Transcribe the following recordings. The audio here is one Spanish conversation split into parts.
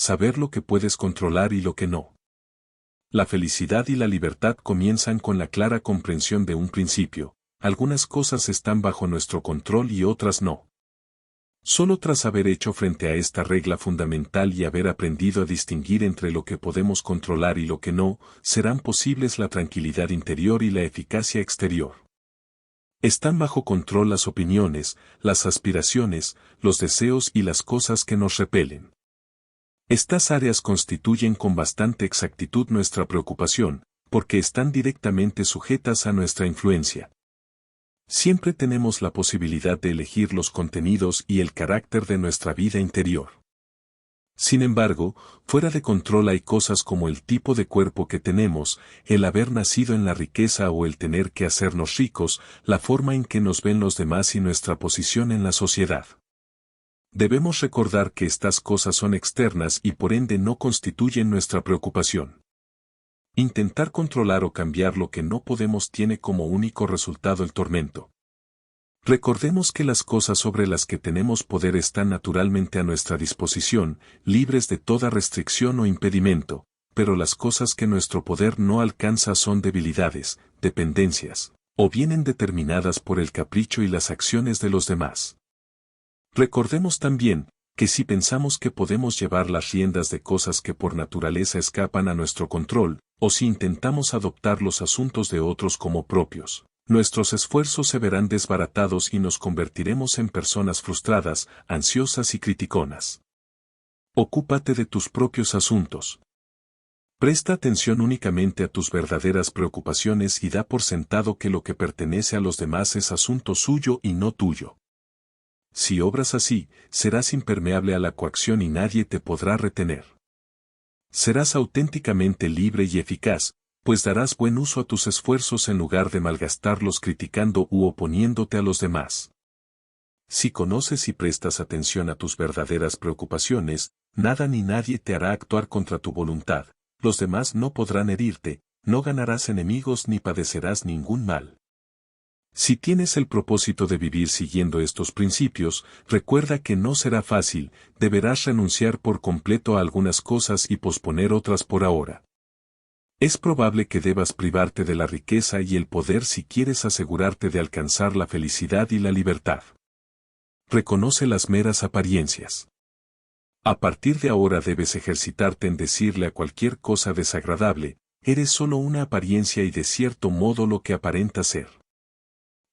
saber lo que puedes controlar y lo que no. La felicidad y la libertad comienzan con la clara comprensión de un principio: algunas cosas están bajo nuestro control y otras no. Solo tras haber hecho frente a esta regla fundamental y haber aprendido a distinguir entre lo que podemos controlar y lo que no, serán posibles la tranquilidad interior y la eficacia exterior. Están bajo control las opiniones, las aspiraciones, los deseos y las cosas que nos repelen. Estas áreas constituyen con bastante exactitud nuestra preocupación, porque están directamente sujetas a nuestra influencia. Siempre tenemos la posibilidad de elegir los contenidos y el carácter de nuestra vida interior. Sin embargo, fuera de control hay cosas como el tipo de cuerpo que tenemos, el haber nacido en la riqueza o el tener que hacernos ricos, la forma en que nos ven los demás y nuestra posición en la sociedad. Debemos recordar que estas cosas son externas y por ende no constituyen nuestra preocupación. Intentar controlar o cambiar lo que no podemos tiene como único resultado el tormento. Recordemos que las cosas sobre las que tenemos poder están naturalmente a nuestra disposición, libres de toda restricción o impedimento, pero las cosas que nuestro poder no alcanza son debilidades, dependencias, o vienen determinadas por el capricho y las acciones de los demás. Recordemos también, que si pensamos que podemos llevar las riendas de cosas que por naturaleza escapan a nuestro control, o si intentamos adoptar los asuntos de otros como propios, nuestros esfuerzos se verán desbaratados y nos convertiremos en personas frustradas, ansiosas y criticonas. Ocúpate de tus propios asuntos. Presta atención únicamente a tus verdaderas preocupaciones y da por sentado que lo que pertenece a los demás es asunto suyo y no tuyo. Si obras así, serás impermeable a la coacción y nadie te podrá retener. Serás auténticamente libre y eficaz, pues darás buen uso a tus esfuerzos en lugar de malgastarlos criticando u oponiéndote a los demás. Si conoces y prestas atención a tus verdaderas preocupaciones, nada ni nadie te hará actuar contra tu voluntad, los demás no podrán herirte, no ganarás enemigos ni padecerás ningún mal. Si tienes el propósito de vivir siguiendo estos principios, recuerda que no será fácil, deberás renunciar por completo a algunas cosas y posponer otras por ahora. Es probable que debas privarte de la riqueza y el poder si quieres asegurarte de alcanzar la felicidad y la libertad. Reconoce las meras apariencias. A partir de ahora debes ejercitarte en decirle a cualquier cosa desagradable: eres solo una apariencia y de cierto modo lo que aparenta ser.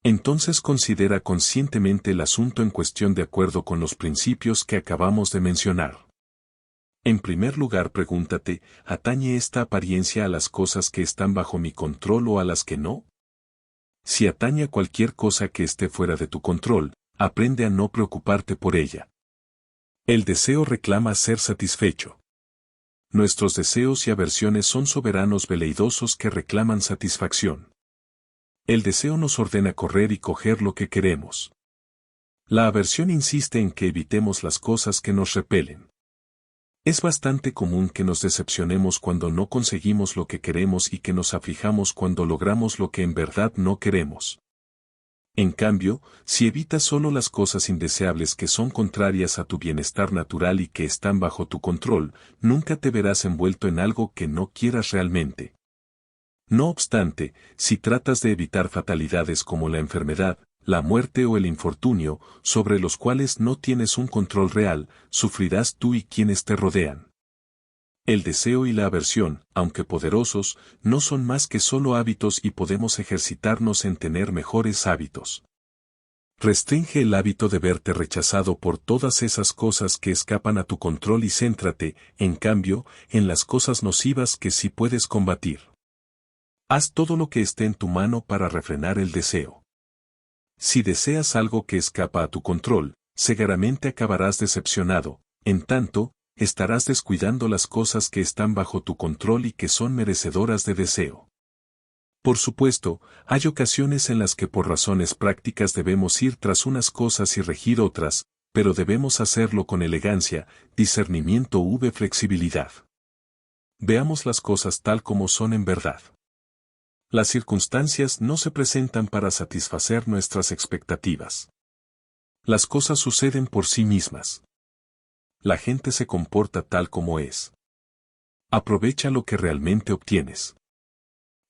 Entonces considera conscientemente el asunto en cuestión de acuerdo con los principios que acabamos de mencionar. En primer lugar, pregúntate: ¿atañe esta apariencia a las cosas que están bajo mi control o a las que no? Si atañe a cualquier cosa que esté fuera de tu control, aprende a no preocuparte por ella. El deseo reclama ser satisfecho. Nuestros deseos y aversiones son soberanos veleidosos que reclaman satisfacción. El deseo nos ordena correr y coger lo que queremos. La aversión insiste en que evitemos las cosas que nos repelen. Es bastante común que nos decepcionemos cuando no conseguimos lo que queremos y que nos aflijamos cuando logramos lo que en verdad no queremos. En cambio, si evitas solo las cosas indeseables que son contrarias a tu bienestar natural y que están bajo tu control, nunca te verás envuelto en algo que no quieras realmente. No obstante, si tratas de evitar fatalidades como la enfermedad, la muerte o el infortunio, sobre los cuales no tienes un control real, sufrirás tú y quienes te rodean. El deseo y la aversión, aunque poderosos, no son más que solo hábitos y podemos ejercitarnos en tener mejores hábitos. Restringe el hábito de verte rechazado por todas esas cosas que escapan a tu control y céntrate, en cambio, en las cosas nocivas que sí puedes combatir. Haz todo lo que esté en tu mano para refrenar el deseo. Si deseas algo que escapa a tu control, seguramente acabarás decepcionado, en tanto, estarás descuidando las cosas que están bajo tu control y que son merecedoras de deseo. Por supuesto, hay ocasiones en las que por razones prácticas debemos ir tras unas cosas y regir otras, pero debemos hacerlo con elegancia, discernimiento u flexibilidad. Veamos las cosas tal como son en verdad. Las circunstancias no se presentan para satisfacer nuestras expectativas. Las cosas suceden por sí mismas. La gente se comporta tal como es. Aprovecha lo que realmente obtienes.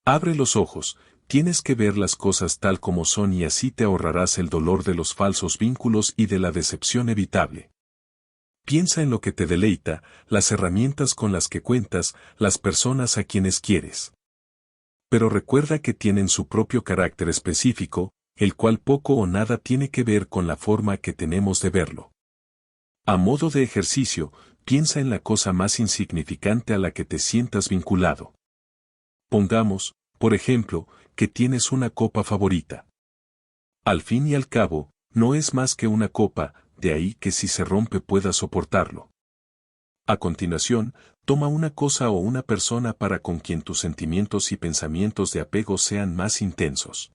Abre los ojos, tienes que ver las cosas tal como son y así te ahorrarás el dolor de los falsos vínculos y de la decepción evitable. Piensa en lo que te deleita, las herramientas con las que cuentas, las personas a quienes quieres. Pero recuerda que tienen su propio carácter específico, el cual poco o nada tiene que ver con la forma que tenemos de verlo. A modo de ejercicio, piensa en la cosa más insignificante a la que te sientas vinculado. Pongamos, por ejemplo, que tienes una copa favorita. Al fin y al cabo, no es más que una copa, de ahí que si se rompe puedas soportarlo. A continuación, toma una cosa o una persona para con quien tus sentimientos y pensamientos de apego sean más intensos.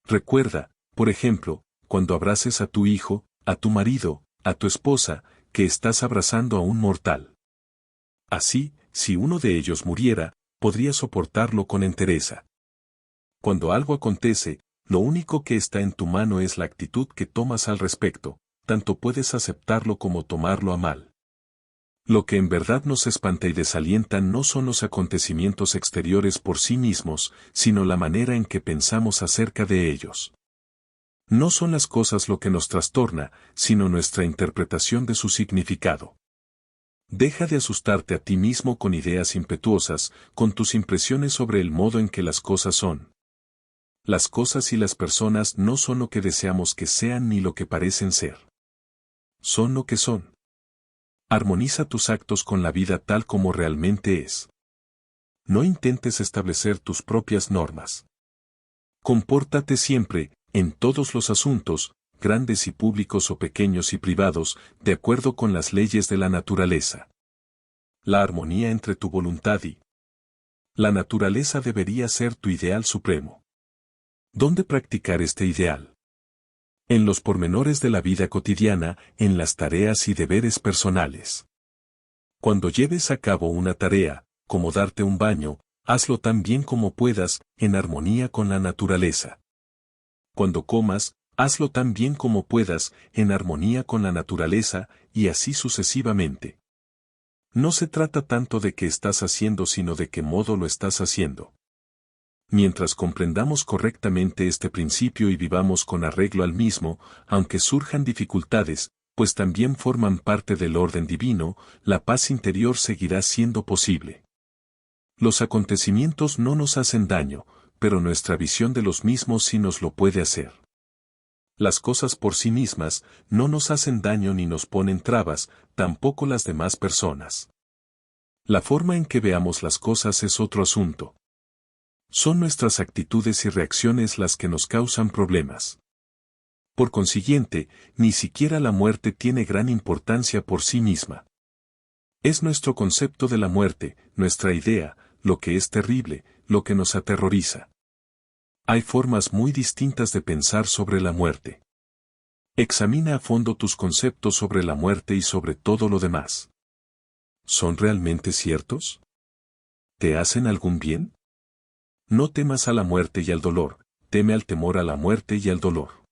Recuerda, por ejemplo, cuando abraces a tu hijo, a tu marido, a tu esposa, que estás abrazando a un mortal. Así, si uno de ellos muriera, podrías soportarlo con entereza. Cuando algo acontece, lo único que está en tu mano es la actitud que tomas al respecto, tanto puedes aceptarlo como tomarlo a mal. Lo que en verdad nos espanta y desalienta no son los acontecimientos exteriores por sí mismos, sino la manera en que pensamos acerca de ellos. No son las cosas lo que nos trastorna, sino nuestra interpretación de su significado. Deja de asustarte a ti mismo con ideas impetuosas, con tus impresiones sobre el modo en que las cosas son. Las cosas y las personas no son lo que deseamos que sean ni lo que parecen ser. Son lo que son. Armoniza tus actos con la vida tal como realmente es. No intentes establecer tus propias normas. Compórtate siempre, en todos los asuntos, grandes y públicos o pequeños y privados, de acuerdo con las leyes de la naturaleza. La armonía entre tu voluntad y la naturaleza debería ser tu ideal supremo. ¿Dónde practicar este ideal? En los pormenores de la vida cotidiana, en las tareas y deberes personales. Cuando lleves a cabo una tarea, como darte un baño, hazlo tan bien como puedas, en armonía con la naturaleza. Cuando comas, hazlo tan bien como puedas, en armonía con la naturaleza, y así sucesivamente. No se trata tanto de qué estás haciendo sino de qué modo lo estás haciendo. Mientras comprendamos correctamente este principio y vivamos con arreglo al mismo, aunque surjan dificultades, pues también forman parte del orden divino, la paz interior seguirá siendo posible. Los acontecimientos no nos hacen daño, pero nuestra visión de los mismos sí nos lo puede hacer. Las cosas por sí mismas no nos hacen daño ni nos ponen trabas, tampoco las demás personas. La forma en que veamos las cosas es otro asunto. Son nuestras actitudes y reacciones las que nos causan problemas. Por consiguiente, ni siquiera la muerte tiene gran importancia por sí misma. Es nuestro concepto de la muerte, nuestra idea, lo que es terrible, lo que nos aterroriza. Hay formas muy distintas de pensar sobre la muerte. Examina a fondo tus conceptos sobre la muerte y sobre todo lo demás. ¿Son realmente ciertos? ¿Te hacen algún bien? No temas a la muerte y al dolor, teme al temor a la muerte y al dolor.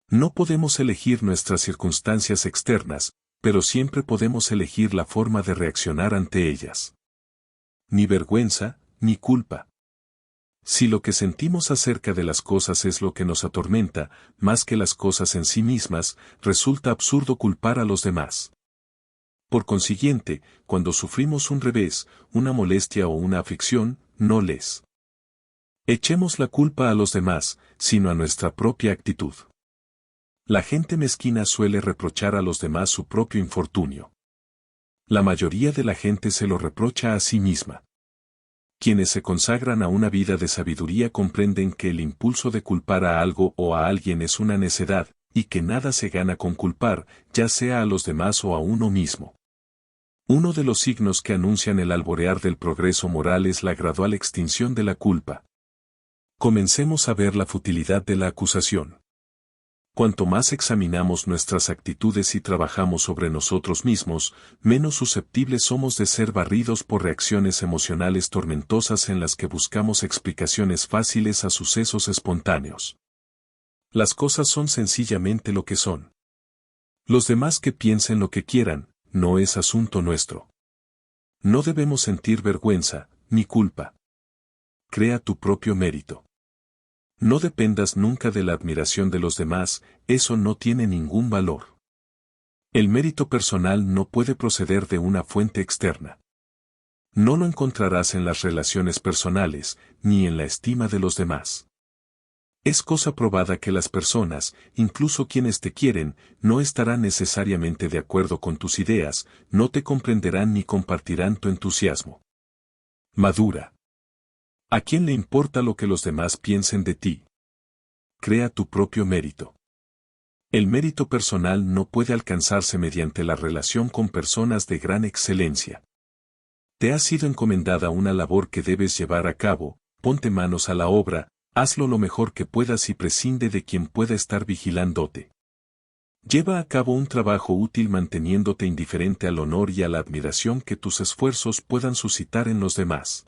No podemos elegir nuestras circunstancias externas, pero siempre podemos elegir la forma de reaccionar ante ellas. Ni vergüenza, ni culpa. Si lo que sentimos acerca de las cosas es lo que nos atormenta, más que las cosas en sí mismas, resulta absurdo culpar a los demás. Por consiguiente, cuando sufrimos un revés, una molestia o una aflicción, no les echemos la culpa a los demás, sino a nuestra propia actitud. La gente mezquina suele reprochar a los demás su propio infortunio. La mayoría de la gente se lo reprocha a sí misma. Quienes se consagran a una vida de sabiduría comprenden que el impulso de culpar a algo o a alguien es una necedad, y que nada se gana con culpar, ya sea a los demás o a uno mismo. Uno de los signos que anuncian el alborear del progreso moral es la gradual extinción de la culpa. Comencemos a ver la futilidad de la acusación. Cuanto más examinamos nuestras actitudes y trabajamos sobre nosotros mismos, menos susceptibles somos de ser barridos por reacciones emocionales tormentosas en las que buscamos explicaciones fáciles a sucesos espontáneos. Las cosas son sencillamente lo que son. Los demás que piensen lo que quieran, no es asunto nuestro. No debemos sentir vergüenza, ni culpa. Crea tu propio mérito. No dependas nunca de la admiración de los demás, eso no tiene ningún valor. El mérito personal no puede proceder de una fuente externa. No lo encontrarás en las relaciones personales, ni en la estima de los demás. Es cosa probada que las personas, incluso quienes te quieren, no estarán necesariamente de acuerdo con tus ideas, no te comprenderán ni compartirán tu entusiasmo. Madura. ¿A quién le importa lo que los demás piensen de ti? Crea tu propio mérito. El mérito personal no puede alcanzarse mediante la relación con personas de gran excelencia. Te ha sido encomendada una labor que debes llevar a cabo, ponte manos a la obra, hazlo lo mejor que puedas y prescinde de quien pueda estar vigilándote. Lleva a cabo un trabajo útil manteniéndote indiferente al honor y a la admiración que tus esfuerzos puedan suscitar en los demás.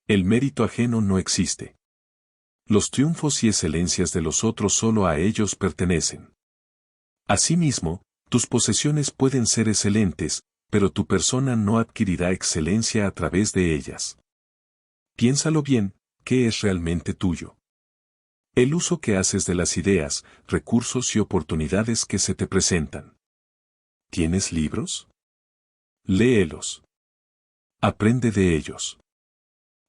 El mérito ajeno no existe. Los triunfos y excelencias de los otros solo a ellos pertenecen. Asimismo, tus posesiones pueden ser excelentes, pero tu persona no adquirirá excelencia a través de ellas. Piénsalo bien, ¿qué es realmente tuyo? El uso que haces de las ideas, recursos y oportunidades que se te presentan. ¿Tienes libros? Léelos. Aprende de ellos.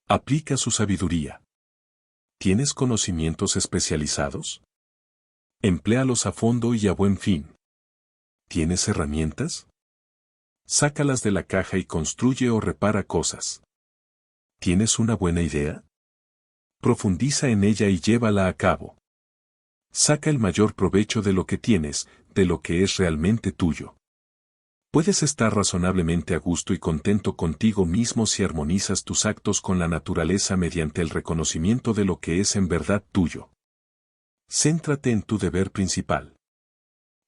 Aplica su sabiduría. ¿Tienes conocimientos especializados? Empléalos a fondo y a buen fin. ¿Tienes herramientas? Sácalas de la caja y construye o repara cosas. ¿Tienes una buena idea? Profundiza en ella y llévala a cabo. Saca el mayor provecho de lo que tienes, de lo que es realmente tuyo. Puedes estar razonablemente a gusto y contento contigo mismo si armonizas tus actos con la naturaleza mediante el reconocimiento de lo que es en verdad tuyo. Céntrate en tu deber principal.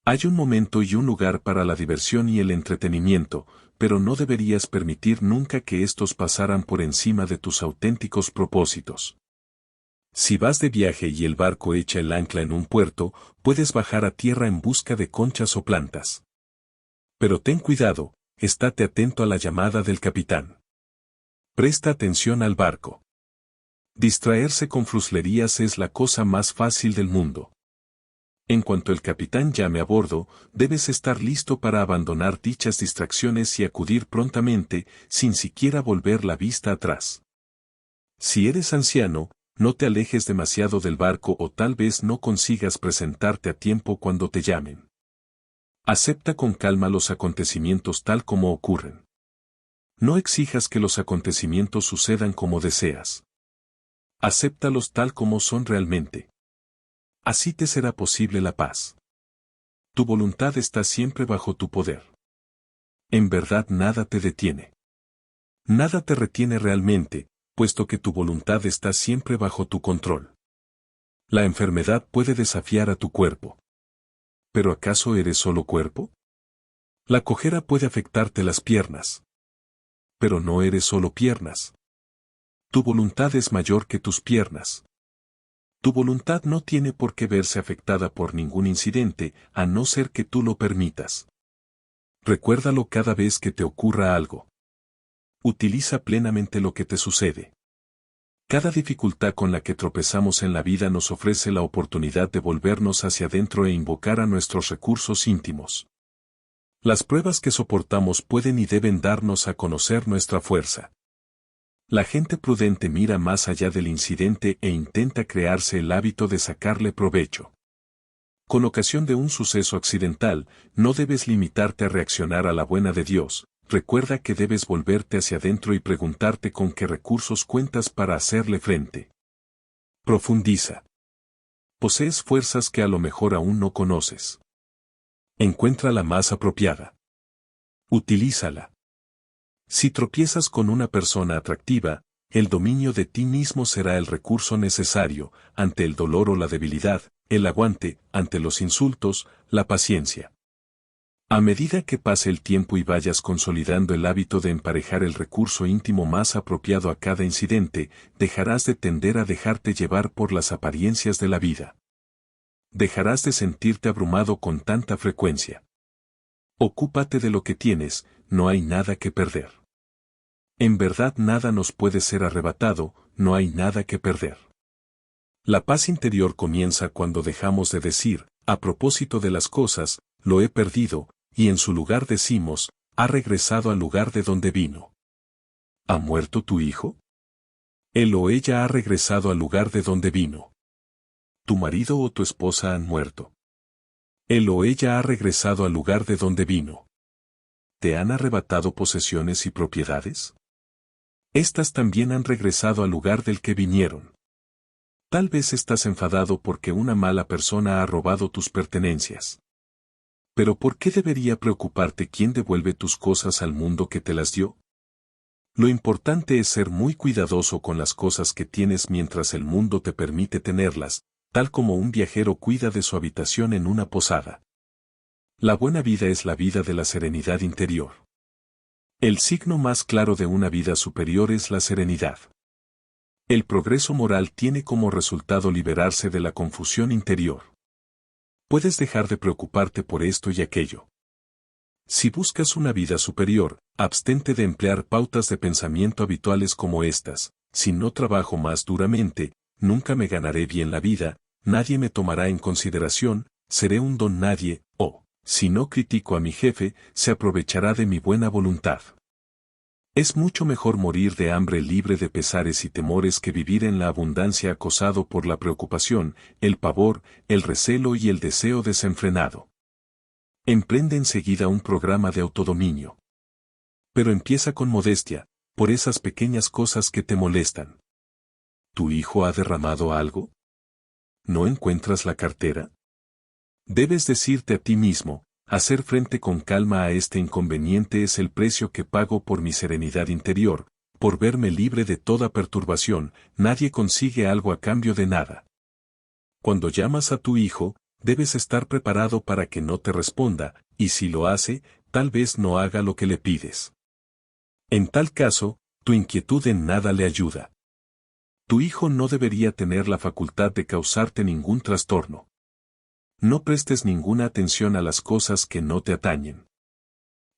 Hay un momento y un lugar para la diversión y el entretenimiento, pero no deberías permitir nunca que estos pasaran por encima de tus auténticos propósitos. Si vas de viaje y el barco echa el ancla en un puerto, puedes bajar a tierra en busca de conchas o plantas. Pero ten cuidado, estate atento a la llamada del capitán. Presta atención al barco. Distraerse con fruslerías es la cosa más fácil del mundo. En cuanto el capitán llame a bordo, debes estar listo para abandonar dichas distracciones y acudir prontamente, sin siquiera volver la vista atrás. Si eres anciano, no te alejes demasiado del barco o tal vez no consigas presentarte a tiempo cuando te llamen. Acepta con calma los acontecimientos tal como ocurren. No exijas que los acontecimientos sucedan como deseas. Acéptalos tal como son realmente. Así te será posible la paz. Tu voluntad está siempre bajo tu poder. En verdad nada te detiene. Nada te retiene realmente, puesto que tu voluntad está siempre bajo tu control. La enfermedad puede desafiar a tu cuerpo. ¿Pero acaso eres solo cuerpo? La cojera puede afectarte las piernas. Pero no eres solo piernas. Tu voluntad es mayor que tus piernas. Tu voluntad no tiene por qué verse afectada por ningún incidente, a no ser que tú lo permitas. Recuérdalo cada vez que te ocurra algo. Utiliza plenamente lo que te sucede. Cada dificultad con la que tropezamos en la vida nos ofrece la oportunidad de volvernos hacia adentro e invocar a nuestros recursos íntimos. Las pruebas que soportamos pueden y deben darnos a conocer nuestra fuerza. La gente prudente mira más allá del incidente e intenta crearse el hábito de sacarle provecho. Con ocasión de un suceso accidental, no debes limitarte a reaccionar a la buena de Dios. Recuerda que debes volverte hacia adentro y preguntarte con qué recursos cuentas para hacerle frente. Profundiza. Posees fuerzas que a lo mejor aún no conoces. Encuentra la más apropiada. Utilízala. Si tropiezas con una persona atractiva, el dominio de ti mismo será el recurso necesario, ante el dolor o la debilidad, el aguante, ante los insultos, la paciencia. A medida que pase el tiempo y vayas consolidando el hábito de emparejar el recurso íntimo más apropiado a cada incidente, dejarás de tender a dejarte llevar por las apariencias de la vida. Dejarás de sentirte abrumado con tanta frecuencia. Ocúpate de lo que tienes, no hay nada que perder. En verdad nada nos puede ser arrebatado, no hay nada que perder. La paz interior comienza cuando dejamos de decir, a propósito de las cosas, lo he perdido, y en su lugar decimos, ha regresado al lugar de donde vino. ¿Ha muerto tu hijo? Él o ella ha regresado al lugar de donde vino. ¿Tu marido o tu esposa han muerto? Él o ella ha regresado al lugar de donde vino. ¿Te han arrebatado posesiones y propiedades? Estas también han regresado al lugar del que vinieron. Tal vez estás enfadado porque una mala persona ha robado tus pertenencias. Pero ¿por qué debería preocuparte quién devuelve tus cosas al mundo que te las dio? Lo importante es ser muy cuidadoso con las cosas que tienes mientras el mundo te permite tenerlas, tal como un viajero cuida de su habitación en una posada. La buena vida es la vida de la serenidad interior. El signo más claro de una vida superior es la serenidad. El progreso moral tiene como resultado liberarse de la confusión interior. Puedes dejar de preocuparte por esto y aquello. Si buscas una vida superior, abstente de emplear pautas de pensamiento habituales como estas: si no trabajo más duramente, nunca me ganaré bien la vida, nadie me tomará en consideración, seré un don nadie, o, si no critico a mi jefe, se aprovechará de mi buena voluntad. Es mucho mejor morir de hambre libre de pesares y temores que vivir en la abundancia acosado por la preocupación, el pavor, el recelo y el deseo desenfrenado. Emprende enseguida un programa de autodominio. Pero empieza con modestia, por esas pequeñas cosas que te molestan. ¿Tu hijo ha derramado algo? ¿No encuentras la cartera? Debes decirte a ti mismo: hacer frente con calma a este inconveniente es el precio que pago por mi serenidad interior, por verme libre de toda perturbación. Nadie consigue algo a cambio de nada. Cuando llamas a tu hijo, debes estar preparado para que no te responda, y si lo hace, tal vez no haga lo que le pides. En tal caso, tu inquietud en nada le ayuda. Tu hijo no debería tener la facultad de causarte ningún trastorno. No prestes ninguna atención a las cosas que no te atañen.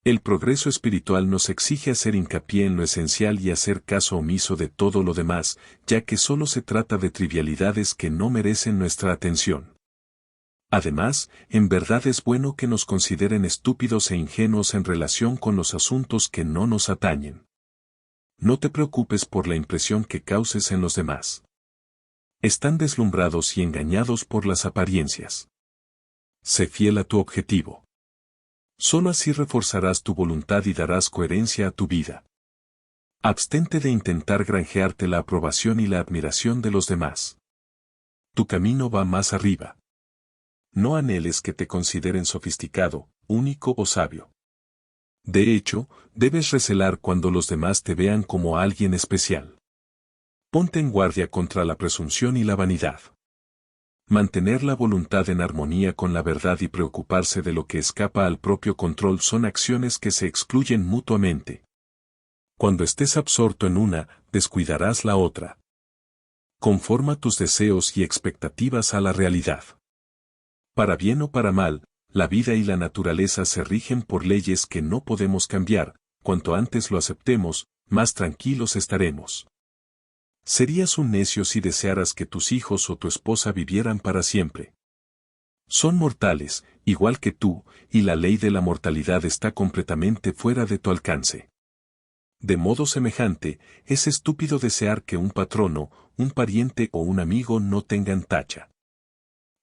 El progreso espiritual nos exige hacer hincapié en lo esencial y hacer caso omiso de todo lo demás, ya que solo se trata de trivialidades que no merecen nuestra atención. Además, en verdad es bueno que nos consideren estúpidos e ingenuos en relación con los asuntos que no nos atañen. No te preocupes por la impresión que causes en los demás. Están deslumbrados y engañados por las apariencias. Sé fiel a tu objetivo. Solo así reforzarás tu voluntad y darás coherencia a tu vida. Abstente de intentar granjearte la aprobación y la admiración de los demás. Tu camino va más arriba. No anheles que te consideren sofisticado, único o sabio. De hecho, debes recelar cuando los demás te vean como alguien especial. Ponte en guardia contra la presunción y la vanidad. Mantener la voluntad en armonía con la verdad y preocuparse de lo que escapa al propio control son acciones que se excluyen mutuamente. Cuando estés absorto en una, descuidarás la otra. Conforma tus deseos y expectativas a la realidad. Para bien o para mal, la vida y la naturaleza se rigen por leyes que no podemos cambiar. Cuanto antes lo aceptemos, más tranquilos estaremos. Serías un necio si desearas que tus hijos o tu esposa vivieran para siempre. Son mortales, igual que tú, y la ley de la mortalidad está completamente fuera de tu alcance. De modo semejante, es estúpido desear que un patrono, un pariente o un amigo no tengan tacha.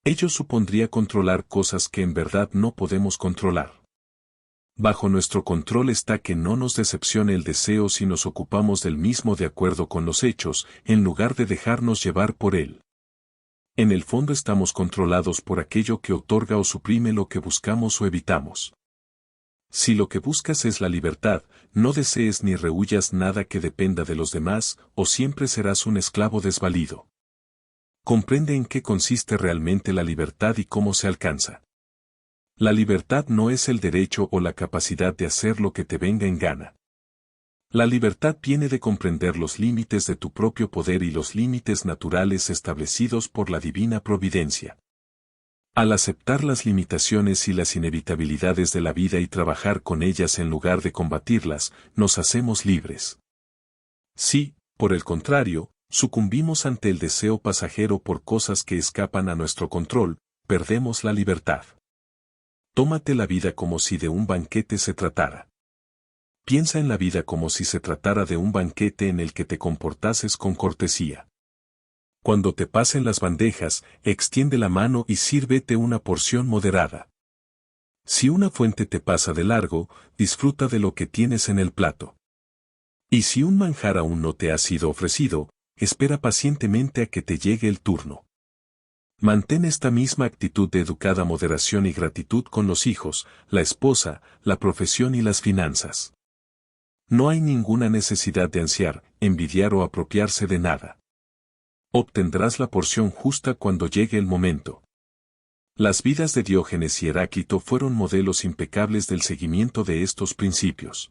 Ello supondría controlar cosas que en verdad no podemos controlar. Bajo nuestro control está que no nos decepcione el deseo si nos ocupamos del mismo de acuerdo con los hechos, en lugar de dejarnos llevar por él. En el fondo estamos controlados por aquello que otorga o suprime lo que buscamos o evitamos. Si lo que buscas es la libertad, no desees ni rehuyas nada que dependa de los demás, o siempre serás un esclavo desvalido. Comprende en qué consiste realmente la libertad y cómo se alcanza. La libertad no es el derecho o la capacidad de hacer lo que te venga en gana. La libertad viene de comprender los límites de tu propio poder y los límites naturales establecidos por la divina providencia. Al aceptar las limitaciones y las inevitabilidades de la vida y trabajar con ellas en lugar de combatirlas, nos hacemos libres. Si, por el contrario, sucumbimos ante el deseo pasajero por cosas que escapan a nuestro control, perdemos la libertad. Tómate la vida como si de un banquete se tratara. Piensa en la vida como si se tratara de un banquete en el que te comportases con cortesía. Cuando te pasen las bandejas, extiende la mano y sírvete una porción moderada. Si una fuente te pasa de largo, disfruta de lo que tienes en el plato. Y si un manjar aún no te ha sido ofrecido, espera pacientemente a que te llegue el turno. Mantén esta misma actitud de educada moderación y gratitud con los hijos, la esposa, la profesión y las finanzas. No hay ninguna necesidad de ansiar, envidiar o apropiarse de nada. Obtendrás la porción justa cuando llegue el momento. Las vidas de Diógenes y Heráclito fueron modelos impecables del seguimiento de estos principios.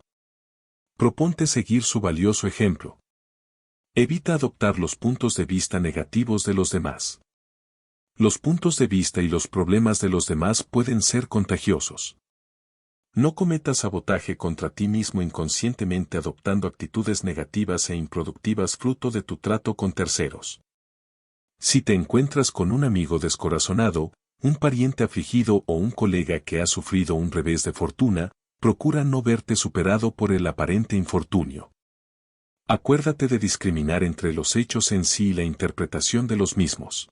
Proponte seguir su valioso ejemplo. Evita adoptar los puntos de vista negativos de los demás. Los puntos de vista y los problemas de los demás pueden ser contagiosos. No cometas sabotaje contra ti mismo inconscientemente adoptando actitudes negativas e improductivas fruto de tu trato con terceros. Si te encuentras con un amigo descorazonado, un pariente afligido o un colega que ha sufrido un revés de fortuna, procura no verte superado por el aparente infortunio. Acuérdate de discriminar entre los hechos en sí y la interpretación de los mismos.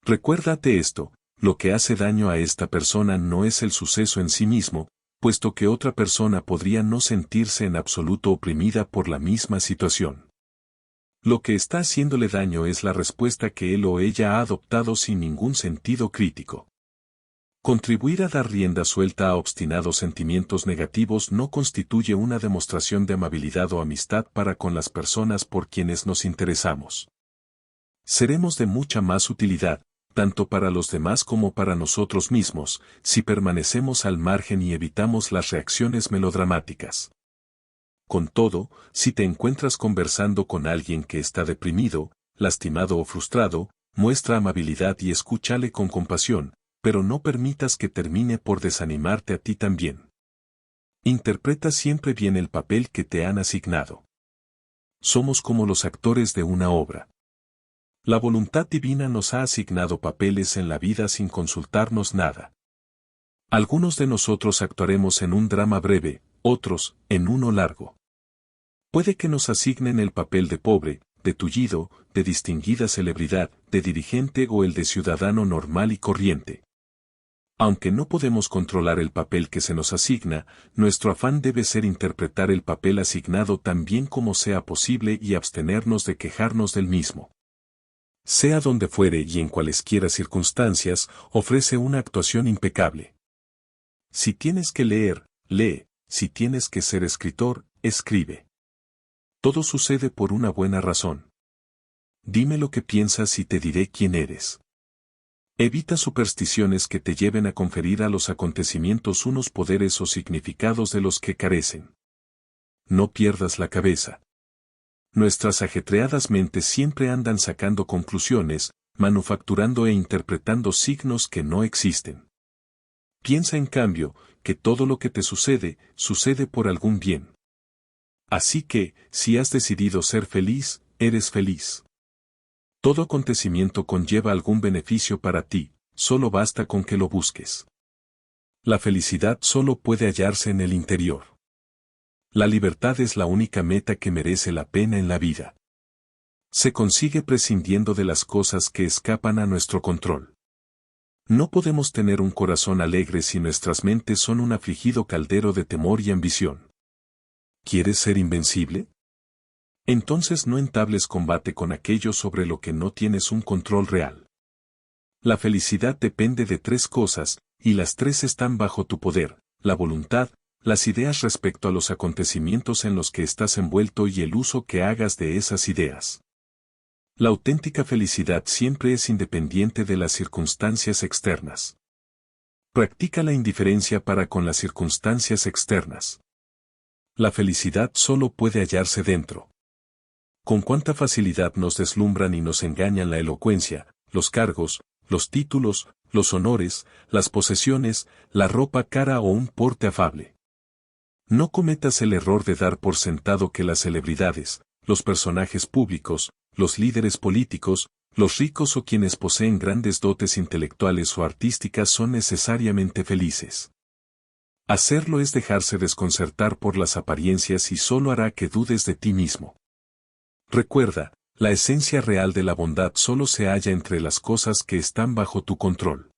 Recuérdate esto, lo que hace daño a esta persona no es el suceso en sí mismo, puesto que otra persona podría no sentirse en absoluto oprimida por la misma situación. Lo que está haciéndole daño es la respuesta que él o ella ha adoptado sin ningún sentido crítico. Contribuir a dar rienda suelta a obstinados sentimientos negativos no constituye una demostración de amabilidad o amistad para con las personas por quienes nos interesamos. Seremos de mucha más utilidad, tanto para los demás como para nosotros mismos, si permanecemos al margen y evitamos las reacciones melodramáticas. Con todo, si te encuentras conversando con alguien que está deprimido, lastimado o frustrado, muestra amabilidad y escúchale con compasión, pero no permitas que termine por desanimarte a ti también. Interpreta siempre bien el papel que te han asignado. Somos como los actores de una obra. La voluntad divina nos ha asignado papeles en la vida sin consultarnos nada. Algunos de nosotros actuaremos en un drama breve, otros, en uno largo. Puede que nos asignen el papel de pobre, de tullido, de distinguida celebridad, de dirigente o el de ciudadano normal y corriente. Aunque no podemos controlar el papel que se nos asigna, nuestro afán debe ser interpretar el papel asignado tan bien como sea posible y abstenernos de quejarnos del mismo. Sea donde fuere y en cualesquiera circunstancias, ofrece una actuación impecable. Si tienes que leer, lee, si tienes que ser escritor, escribe. Todo sucede por una buena razón. Dime lo que piensas y te diré quién eres. Evita supersticiones que te lleven a conferir a los acontecimientos unos poderes o significados de los que carecen. No pierdas la cabeza. Nuestras ajetreadas mentes siempre andan sacando conclusiones, manufacturando e interpretando signos que no existen. Piensa en cambio, que todo lo que te sucede, sucede por algún bien. Así que, si has decidido ser feliz, eres feliz. Todo acontecimiento conlleva algún beneficio para ti, solo basta con que lo busques. La felicidad solo puede hallarse en el interior. La libertad es la única meta que merece la pena en la vida. Se consigue prescindiendo de las cosas que escapan a nuestro control. No podemos tener un corazón alegre si nuestras mentes son un afligido caldero de temor y ambición. ¿Quieres ser invencible? Entonces no entables combate con aquello sobre lo que no tienes un control real. La felicidad depende de tres cosas, y las tres están bajo tu poder: la voluntad, las ideas respecto a los acontecimientos en los que estás envuelto y el uso que hagas de esas ideas. La auténtica felicidad siempre es independiente de las circunstancias externas. Practica la indiferencia para con las circunstancias externas. La felicidad solo puede hallarse dentro. Con cuánta facilidad nos deslumbran y nos engañan la elocuencia, los cargos, los títulos, los honores, las posesiones, la ropa cara o un porte afable. No cometas el error de dar por sentado que las celebridades, los personajes públicos, los líderes políticos, los ricos o quienes poseen grandes dotes intelectuales o artísticas son necesariamente felices. Hacerlo es dejarse desconcertar por las apariencias y solo hará que dudes de ti mismo. Recuerda, la esencia real de la bondad solo se halla entre las cosas que están bajo tu control.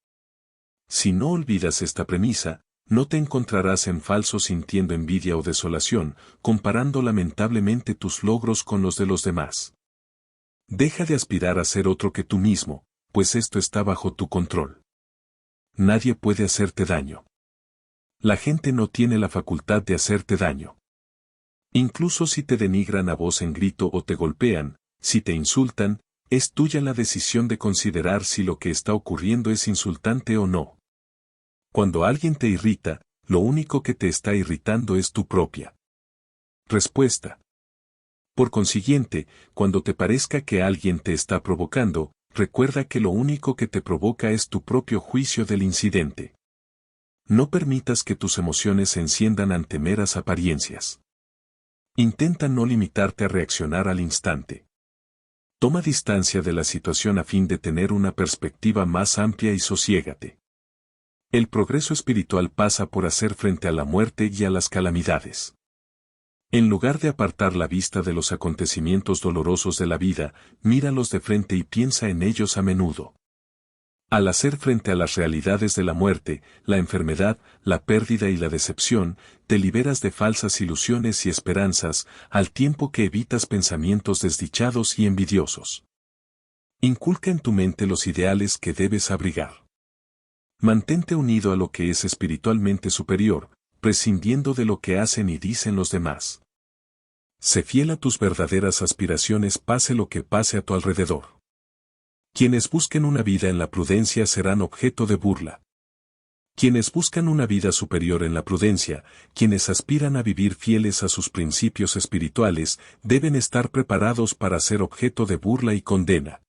Si no olvidas esta premisa, no te encontrarás en falso sintiendo envidia o desolación, comparando lamentablemente tus logros con los de los demás. Deja de aspirar a ser otro que tú mismo, pues esto está bajo tu control. Nadie puede hacerte daño. La gente no tiene la facultad de hacerte daño. Incluso si te denigran a voz en grito o te golpean, si te insultan, es tuya la decisión de considerar si lo que está ocurriendo es insultante o no. Cuando alguien te irrita, lo único que te está irritando es tu propia respuesta. Por consiguiente, cuando te parezca que alguien te está provocando, recuerda que lo único que te provoca es tu propio juicio del incidente. No permitas que tus emociones se enciendan ante meras apariencias. Intenta no limitarte a reaccionar al instante. Toma distancia de la situación a fin de tener una perspectiva más amplia y sosiégate. El progreso espiritual pasa por hacer frente a la muerte y a las calamidades. En lugar de apartar la vista de los acontecimientos dolorosos de la vida, míralos de frente y piensa en ellos a menudo. Al hacer frente a las realidades de la muerte, la enfermedad, la pérdida y la decepción, te liberas de falsas ilusiones y esperanzas, al tiempo que evitas pensamientos desdichados y envidiosos. Inculca en tu mente los ideales que debes abrigar. Mantente unido a lo que es espiritualmente superior, prescindiendo de lo que hacen y dicen los demás. Sé fiel a tus verdaderas aspiraciones pase lo que pase a tu alrededor. Quienes busquen una vida en la prudencia serán objeto de burla. Quienes buscan una vida superior en la prudencia, quienes aspiran a vivir fieles a sus principios espirituales, deben estar preparados para ser objeto de burla y condena.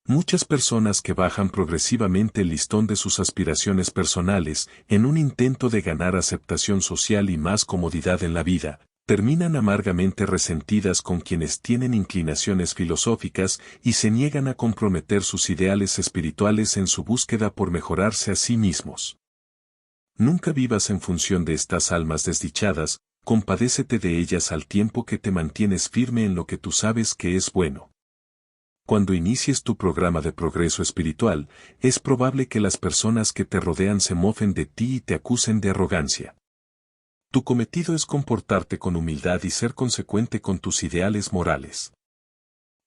Muchas personas que bajan progresivamente el listón de sus aspiraciones personales, en un intento de ganar aceptación social y más comodidad en la vida, terminan amargamente resentidas con quienes tienen inclinaciones filosóficas y se niegan a comprometer sus ideales espirituales en su búsqueda por mejorarse a sí mismos. Nunca vivas en función de estas almas desdichadas, compadécete de ellas al tiempo que te mantienes firme en lo que tú sabes que es bueno. Cuando inicies tu programa de progreso espiritual, es probable que las personas que te rodean se mofen de ti y te acusen de arrogancia. Tu cometido es comportarte con humildad y ser consecuente con tus ideales morales.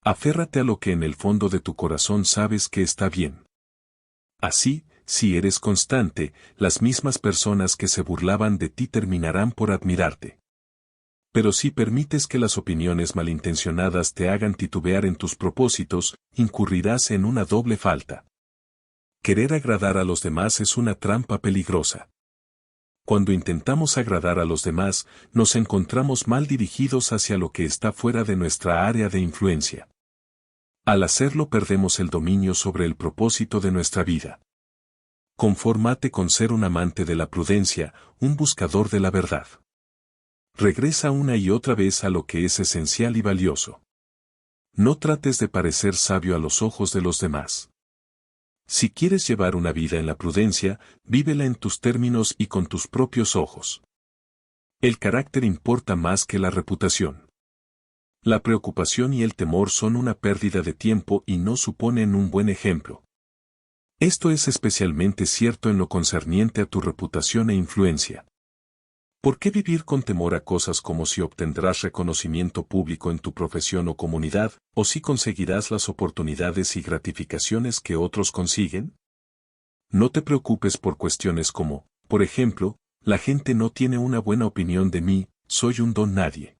Aférrate a lo que en el fondo de tu corazón sabes que está bien. Así, si eres constante, las mismas personas que se burlaban de ti terminarán por admirarte. Pero si permites que las opiniones malintencionadas te hagan titubear en tus propósitos, incurrirás en una doble falta. Querer agradar a los demás es una trampa peligrosa. Cuando intentamos agradar a los demás, nos encontramos mal dirigidos hacia lo que está fuera de nuestra área de influencia. Al hacerlo perdemos el dominio sobre el propósito de nuestra vida. Confórmate con ser un amante de la prudencia, un buscador de la verdad. Regresa una y otra vez a lo que es esencial y valioso. No trates de parecer sabio a los ojos de los demás. Si quieres llevar una vida en la prudencia, vívela en tus términos y con tus propios ojos. El carácter importa más que la reputación. La preocupación y el temor son una pérdida de tiempo y no suponen un buen ejemplo. Esto es especialmente cierto en lo concerniente a tu reputación e influencia. ¿Por qué vivir con temor a cosas como si obtendrás reconocimiento público en tu profesión o comunidad, o si conseguirás las oportunidades y gratificaciones que otros consiguen? No te preocupes por cuestiones como, por ejemplo, la gente no tiene una buena opinión de mí, soy un don nadie.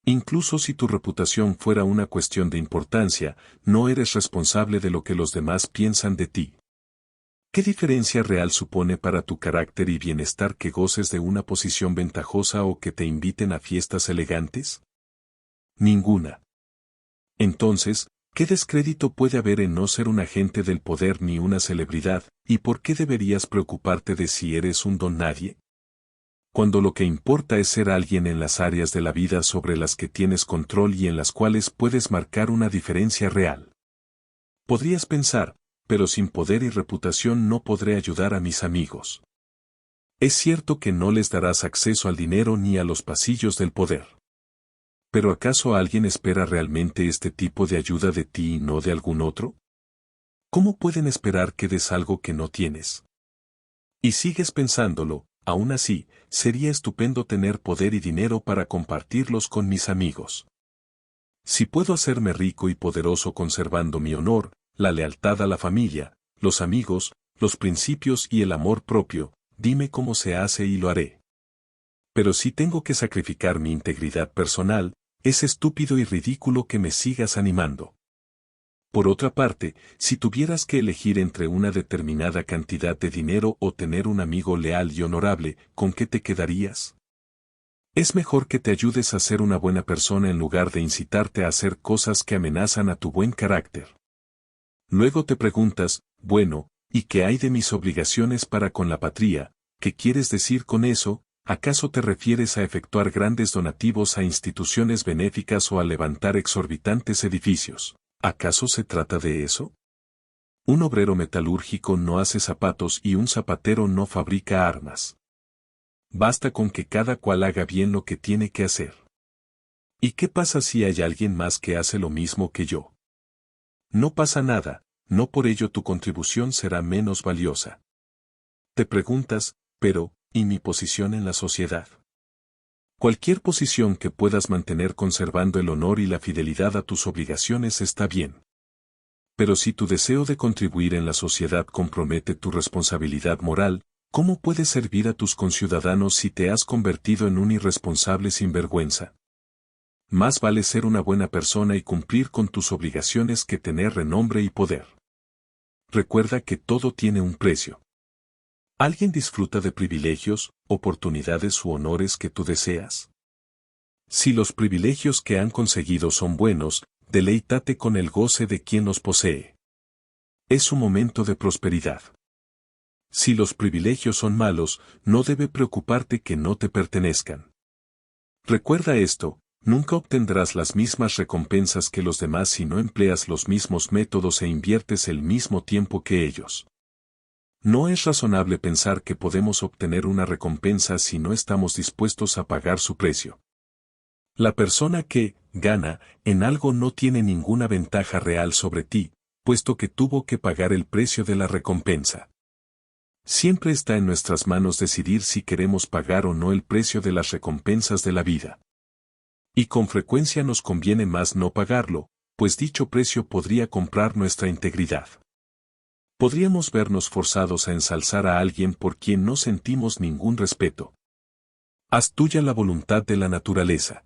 Incluso si tu reputación fuera una cuestión de importancia, no eres responsable de lo que los demás piensan de ti. ¿Qué diferencia real supone para tu carácter y bienestar que goces de una posición ventajosa o que te inviten a fiestas elegantes? Ninguna. Entonces, ¿Qué descrédito puede haber en no ser un agente del poder ni una celebridad, y por qué deberías preocuparte de si eres un don nadie? Cuando lo que importa es ser alguien en las áreas de la vida sobre las que tienes control y en las cuales puedes marcar una diferencia real. Podrías pensar, pero sin poder y reputación no podré ayudar a mis amigos. Es cierto que no les darás acceso al dinero ni a los pasillos del poder. ¿Pero acaso alguien espera realmente este tipo de ayuda de ti y no de algún otro? ¿Cómo pueden esperar que des algo que no tienes? Y sigues pensándolo, aún así, sería estupendo tener poder y dinero para compartirlos con mis amigos. Si puedo hacerme rico y poderoso conservando mi honor, la lealtad a la familia, los amigos, los principios y el amor propio, dime cómo se hace y lo haré. Pero si tengo que sacrificar mi integridad personal, es estúpido y ridículo que me sigas animando. Por otra parte, si tuvieras que elegir entre una determinada cantidad de dinero o tener un amigo leal y honorable, ¿con qué te quedarías? Es mejor que te ayudes a ser una buena persona en lugar de incitarte a hacer cosas que amenazan a tu buen carácter. Luego te preguntas, bueno, ¿y qué hay de mis obligaciones para con la patria? ¿Qué quieres decir con eso? ¿Acaso te refieres a efectuar grandes donativos a instituciones benéficas o a levantar exorbitantes edificios? ¿Acaso se trata de eso? Un obrero metalúrgico no hace zapatos y un zapatero no fabrica armas. Basta con que cada cual haga bien lo que tiene que hacer. ¿Y qué pasa si hay alguien más que hace lo mismo que yo? No pasa nada, no por ello tu contribución será menos valiosa. Te preguntas, pero, ¿y mi posición en la sociedad? Cualquier posición que puedas mantener conservando el honor y la fidelidad a tus obligaciones está bien. Pero si tu deseo de contribuir en la sociedad compromete tu responsabilidad moral, ¿cómo puedes servir a tus conciudadanos si te has convertido en un irresponsable sinvergüenza? Más vale ser una buena persona y cumplir con tus obligaciones que tener renombre y poder. Recuerda que todo tiene un precio. ¿Alguien disfruta de privilegios, oportunidades u honores que tú deseas? Si los privilegios que han conseguido son buenos, deleítate con el goce de quien los posee. Es un momento de prosperidad. Si los privilegios son malos, no debe preocuparte que no te pertenezcan. Recuerda esto, nunca obtendrás las mismas recompensas que los demás si no empleas los mismos métodos e inviertes el mismo tiempo que ellos. No es razonable pensar que podemos obtener una recompensa si no estamos dispuestos a pagar su precio. La persona que gana en algo no tiene ninguna ventaja real sobre ti, puesto que tuvo que pagar el precio de la recompensa. Siempre está en nuestras manos decidir si queremos pagar o no el precio de las recompensas de la vida. Y con frecuencia nos conviene más no pagarlo, pues dicho precio podría comprar nuestra integridad. Podríamos vernos forzados a ensalzar a alguien por quien no sentimos ningún respeto. Haz tuya la voluntad de la naturaleza.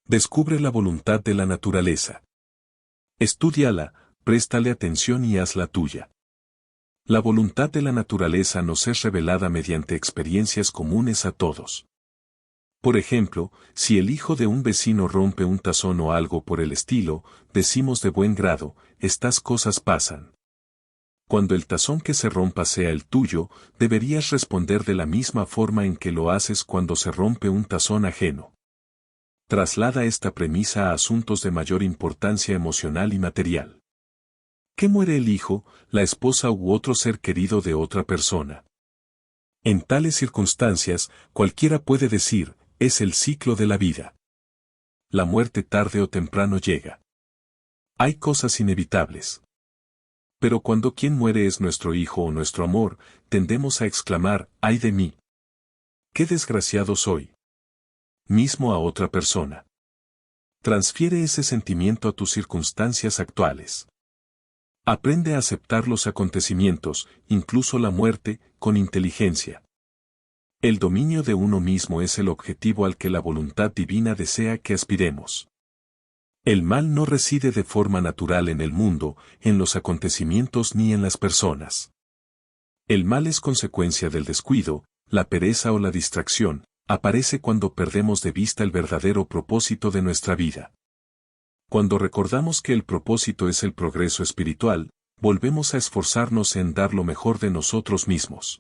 Descubre la voluntad de la naturaleza. Estúdiala, préstale atención y hazla tuya. La voluntad de la naturaleza nos es revelada mediante experiencias comunes a todos. Por ejemplo, si el hijo de un vecino rompe un tazón o algo por el estilo, decimos de buen grado, estas cosas pasan. Cuando el tazón que se rompa sea el tuyo, deberías responder de la misma forma en que lo haces cuando se rompe un tazón ajeno. Traslada esta premisa a asuntos de mayor importancia emocional y material. ¿Qué muere el hijo, la esposa u otro ser querido de otra persona? En tales circunstancias, cualquiera puede decir, es el ciclo de la vida. La muerte tarde o temprano llega. Hay cosas inevitables. Pero cuando quien muere es nuestro hijo o nuestro amor, tendemos a exclamar, ¡ay de mí! ¡Qué desgraciado soy! Mismo a otra persona. Transfiere ese sentimiento a tus circunstancias actuales. Aprende a aceptar los acontecimientos, incluso la muerte, con inteligencia. El dominio de uno mismo es el objetivo al que la voluntad divina desea que aspiremos. El mal no reside de forma natural en el mundo, en los acontecimientos ni en las personas. El mal es consecuencia del descuido, la pereza o la distracción, aparece cuando perdemos de vista el verdadero propósito de nuestra vida. Cuando recordamos que el propósito es el progreso espiritual, volvemos a esforzarnos en dar lo mejor de nosotros mismos.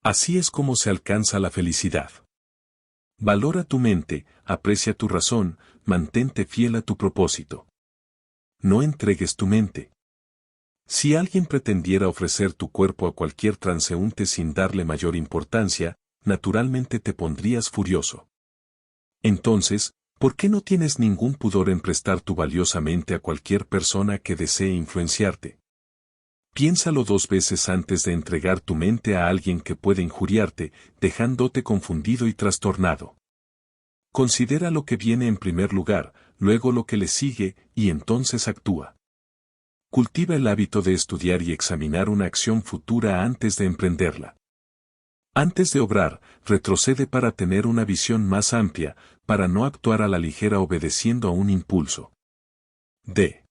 Así es como se alcanza la felicidad. Valora tu mente, aprecia tu razón, mantente fiel a tu propósito. No entregues tu mente. Si alguien pretendiera ofrecer tu cuerpo a cualquier transeúnte sin darle mayor importancia, naturalmente te pondrías furioso. Entonces, ¿por qué no tienes ningún pudor en prestar tu valiosa mente a cualquier persona que desee influenciarte? Piénsalo 2 veces antes de entregar tu mente a alguien que puede injuriarte, dejándote confundido y trastornado. Considera lo que viene en primer lugar, luego lo que le sigue, y entonces actúa. Cultiva el hábito de estudiar y examinar una acción futura antes de emprenderla. Antes de obrar, retrocede para tener una visión más amplia, para no actuar a la ligera obedeciendo a un impulso. D.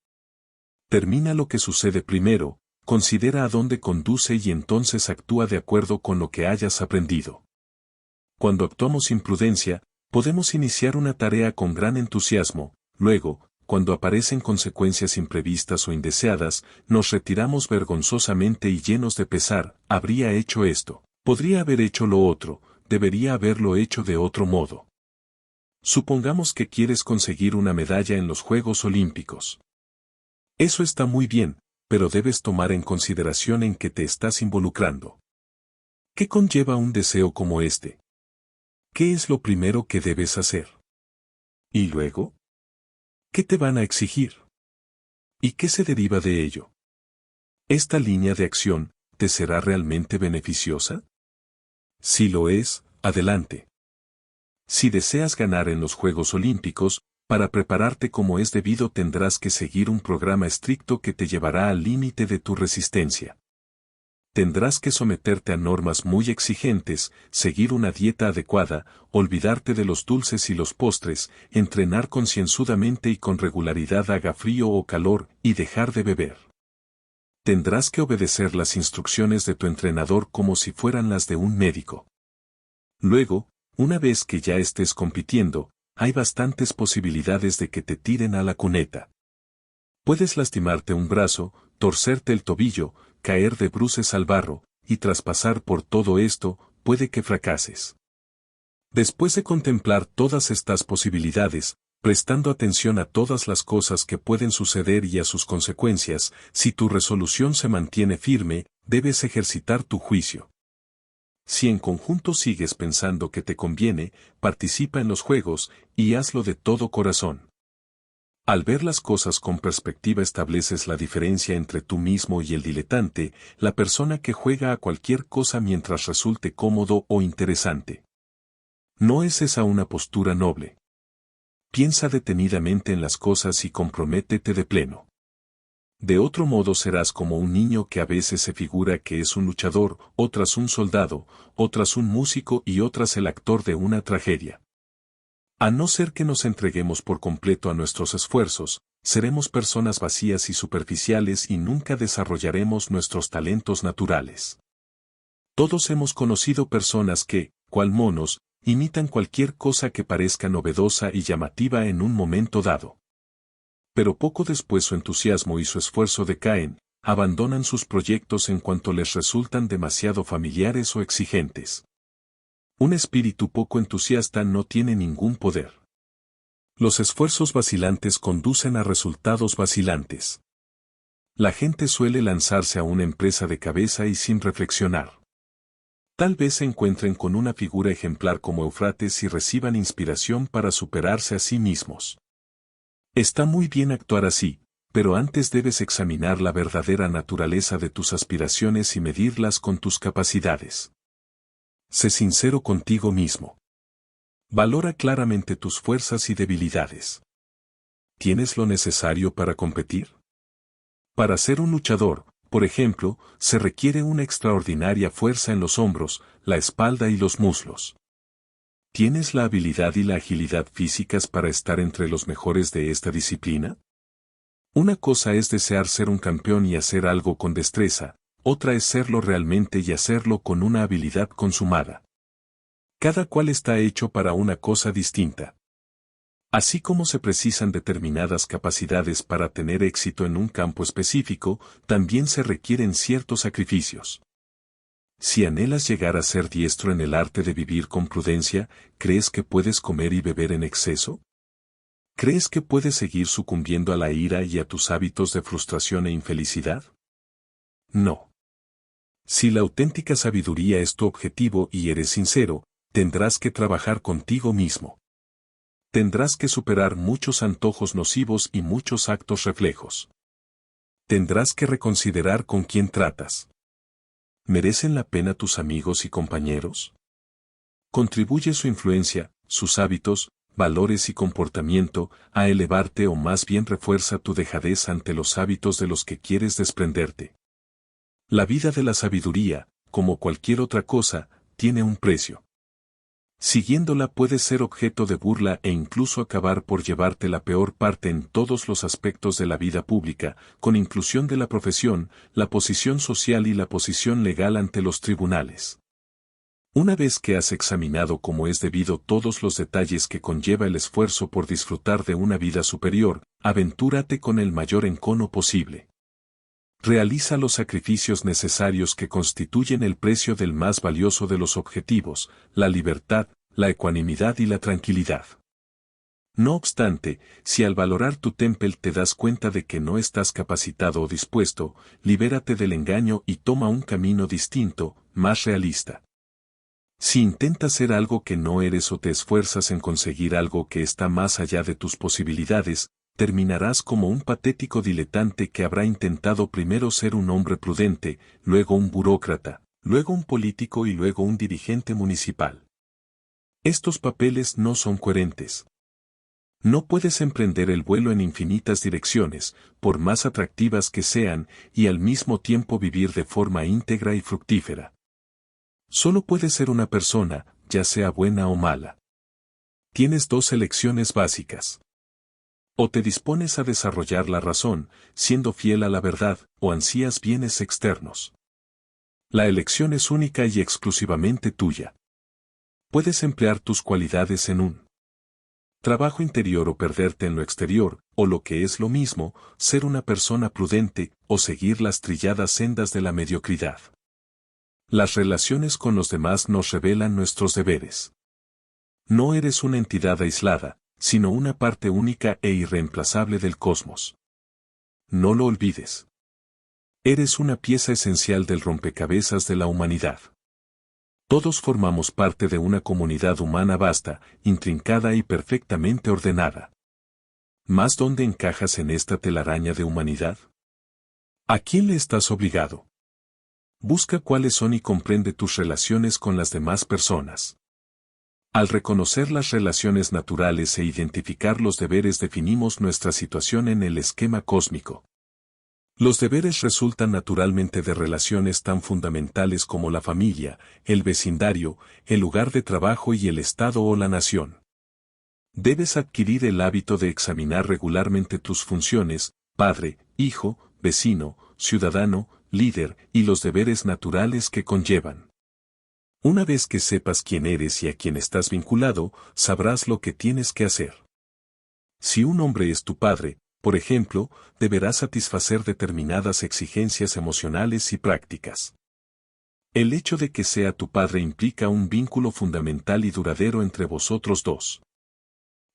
Termina lo que sucede primero, considera a dónde conduce y entonces actúa de acuerdo con lo que hayas aprendido. Cuando actuamos sin prudencia, podemos iniciar una tarea con gran entusiasmo, luego, cuando aparecen consecuencias imprevistas o indeseadas, nos retiramos vergonzosamente y llenos de pesar. Habría hecho esto. Podría haber hecho lo otro, debería haberlo hecho de otro modo. Supongamos que quieres conseguir una medalla en los Juegos Olímpicos. Eso está muy bien, pero debes tomar en consideración en qué te estás involucrando. ¿Qué conlleva un deseo como este? ¿Qué es lo primero que debes hacer? ¿Y luego? ¿Qué te van a exigir? ¿Y qué se deriva de ello? ¿Esta línea de acción te será realmente beneficiosa? Si lo es, adelante. Si deseas ganar en los Juegos Olímpicos, para prepararte como es debido tendrás que seguir un programa estricto que te llevará al límite de tu resistencia. Tendrás que someterte a normas muy exigentes, seguir una dieta adecuada, olvidarte de los dulces y los postres, entrenar concienzudamente y con regularidad haga frío o calor, y dejar de beber. Tendrás que obedecer las instrucciones de tu entrenador como si fueran las de un médico. Luego, una vez que ya estés compitiendo, hay bastantes posibilidades de que te tiren a la cuneta. Puedes lastimarte un brazo, torcerte el tobillo, caer de bruces al barro, y tras pasar por todo esto, puede que fracases. Después de contemplar todas estas posibilidades, prestando atención a todas las cosas que pueden suceder y a sus consecuencias, si tu resolución se mantiene firme, debes ejercitar tu juicio. Si en conjunto sigues pensando que te conviene, participa en los juegos, y hazlo de todo corazón. Al ver las cosas con perspectiva estableces la diferencia entre tú mismo y el diletante, la persona que juega a cualquier cosa mientras resulte cómodo o interesante. ¿No es esa una postura noble? Piensa detenidamente en las cosas y comprométete de pleno. De otro modo serás como un niño que a veces se figura que es un luchador, otras un soldado, otras un músico y otras el actor de una tragedia. A no ser que nos entreguemos por completo a nuestros esfuerzos, seremos personas vacías y superficiales y nunca desarrollaremos nuestros talentos naturales. Todos hemos conocido personas que, cual monos, imitan cualquier cosa que parezca novedosa y llamativa en un momento dado. Pero poco después su entusiasmo y su esfuerzo decaen, abandonan sus proyectos en cuanto les resultan demasiado familiares o exigentes. Un espíritu poco entusiasta no tiene ningún poder. Los esfuerzos vacilantes conducen a resultados vacilantes. La gente suele lanzarse a una empresa de cabeza y sin reflexionar. Tal vez se encuentren con una figura ejemplar como Eufrates y reciban inspiración para superarse a sí mismos. Está muy bien actuar así, pero antes debes examinar la verdadera naturaleza de tus aspiraciones y medirlas con tus capacidades. Sé sincero contigo mismo. Valora claramente tus fuerzas y debilidades. ¿Tienes lo necesario para competir? Para ser un luchador, por ejemplo, se requiere una extraordinaria fuerza en los hombros, la espalda y los muslos. ¿Tienes la habilidad y la agilidad físicas para estar entre los mejores de esta disciplina? Una cosa es desear ser un campeón y hacer algo con destreza, otra es serlo realmente y hacerlo con una habilidad consumada. Cada cual está hecho para una cosa distinta. Así como se precisan determinadas capacidades para tener éxito en un campo específico, también se requieren ciertos sacrificios. Si anhelas llegar a ser diestro en el arte de vivir con prudencia, ¿crees que puedes comer y beber en exceso? ¿Crees que puedes seguir sucumbiendo a la ira y a tus hábitos de frustración e infelicidad? No. Si la auténtica sabiduría es tu objetivo y eres sincero, tendrás que trabajar contigo mismo. Tendrás que superar muchos antojos nocivos y muchos actos reflejos. Tendrás que reconsiderar con quién tratas. ¿Merecen la pena tus amigos y compañeros? ¿Contribuye su influencia, sus hábitos, valores y comportamiento a elevarte o más bien refuerza tu dejadez ante los hábitos de los que quieres desprenderte? La vida de la sabiduría, como cualquier otra cosa, tiene un precio. Siguiéndola puedes ser objeto de burla e incluso acabar por llevarte la peor parte en todos los aspectos de la vida pública, con inclusión de la profesión, la posición social y la posición legal ante los tribunales. Una vez que has examinado como es debido todos los detalles que conlleva el esfuerzo por disfrutar de una vida superior, aventúrate con el mayor encono posible. Realiza los sacrificios necesarios que constituyen el precio del más valioso de los objetivos, la libertad, la ecuanimidad y la tranquilidad. No obstante, si al valorar tu temple te das cuenta de que no estás capacitado o dispuesto, libérate del engaño y toma un camino distinto, más realista. Si intentas ser algo que no eres o te esfuerzas en conseguir algo que está más allá de tus posibilidades, terminarás como un patético diletante que habrá intentado primero ser un hombre prudente, luego un burócrata, luego un político y luego un dirigente municipal. Estos papeles no son coherentes. No puedes emprender el vuelo en infinitas direcciones, por más atractivas que sean, y al mismo tiempo vivir de forma íntegra y fructífera. Solo puedes ser una persona, ya sea buena o mala. Tienes dos elecciones básicas. O te dispones a desarrollar la razón, siendo fiel a la verdad, o ansías bienes externos. La elección es única y exclusivamente tuya. Puedes emplear tus cualidades en un trabajo interior o perderte en lo exterior, o lo que es lo mismo, ser una persona prudente, o seguir las trilladas sendas de la mediocridad. Las relaciones con los demás nos revelan nuestros deberes. No eres una entidad aislada, sino una parte única e irreemplazable del cosmos. No lo olvides. Eres una pieza esencial del rompecabezas de la humanidad. Todos formamos parte de una comunidad humana vasta, intrincada y perfectamente ordenada. ¿Más dónde encajas en esta telaraña de humanidad? ¿A quién le estás obligado? Busca cuáles son y comprende tus relaciones con las demás personas. Al reconocer las relaciones naturales e identificar los deberes definimos nuestra situación en el esquema cósmico. Los deberes resultan naturalmente de relaciones tan fundamentales como la familia, el vecindario, el lugar de trabajo y el Estado o la nación. Debes adquirir el hábito de examinar regularmente tus funciones, padre, hijo, vecino, ciudadano, líder y los deberes naturales que conllevan. Una vez que sepas quién eres y a quién estás vinculado, sabrás lo que tienes que hacer. Si un hombre es tu padre, por ejemplo, deberás satisfacer determinadas exigencias emocionales y prácticas. El hecho de que sea tu padre implica un vínculo fundamental y duradero entre vosotros dos.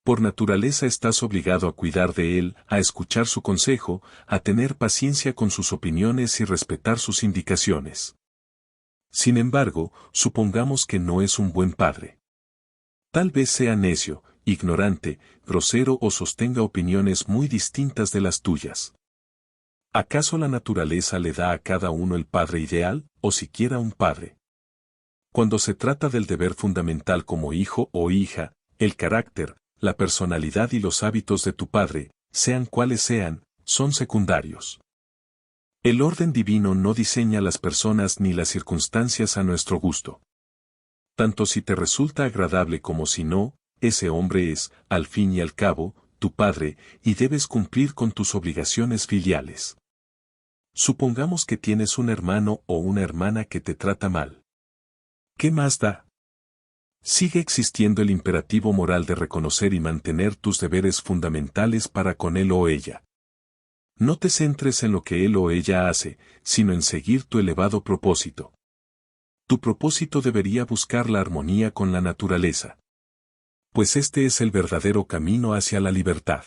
Por naturaleza estás obligado a cuidar de él, a escuchar su consejo, a tener paciencia con sus opiniones y respetar sus indicaciones. Sin embargo, supongamos que no es un buen padre. Tal vez sea necio, ignorante, grosero o sostenga opiniones muy distintas de las tuyas. ¿Acaso la naturaleza le da a cada uno el padre ideal, o siquiera un padre? Cuando se trata del deber fundamental como hijo o hija, el carácter, la personalidad y los hábitos de tu padre, sean cuales sean, son secundarios. El orden divino no diseña las personas ni las circunstancias a nuestro gusto. Tanto si te resulta agradable como si no, ese hombre es, al fin y al cabo, tu padre, y debes cumplir con tus obligaciones filiales. Supongamos que tienes un hermano o una hermana que te trata mal. ¿Qué más da? Sigue existiendo el imperativo moral de reconocer y mantener tus deberes fundamentales para con él o ella. No te centres en lo que él o ella hace, sino en seguir tu elevado propósito. Tu propósito debería buscar la armonía con la naturaleza. Pues este es el verdadero camino hacia la libertad.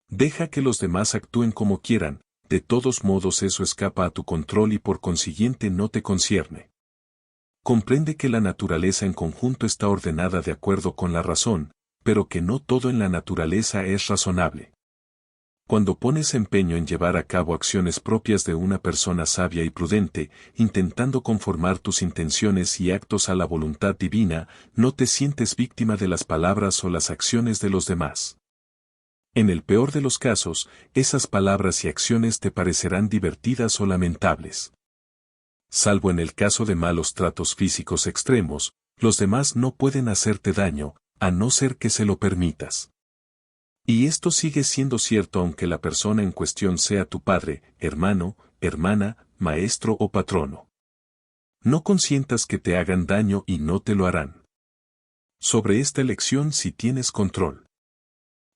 Deja que los demás actúen como quieran, de todos modos eso escapa a tu control y por consiguiente no te concierne. Comprende que la naturaleza en conjunto está ordenada de acuerdo con la razón, pero que no todo en la naturaleza es razonable. Cuando pones empeño en llevar a cabo acciones propias de una persona sabia y prudente, intentando conformar tus intenciones y actos a la voluntad divina, no te sientes víctima de las palabras o las acciones de los demás. En el peor de los casos, esas palabras y acciones te parecerán divertidas o lamentables. Salvo en el caso de malos tratos físicos extremos, los demás no pueden hacerte daño, a no ser que se lo permitas. Y esto sigue siendo cierto aunque la persona en cuestión sea tu padre, hermano, hermana, maestro o patrono. No consientas que te hagan daño y no te lo harán. Sobre esta elección sí tienes control.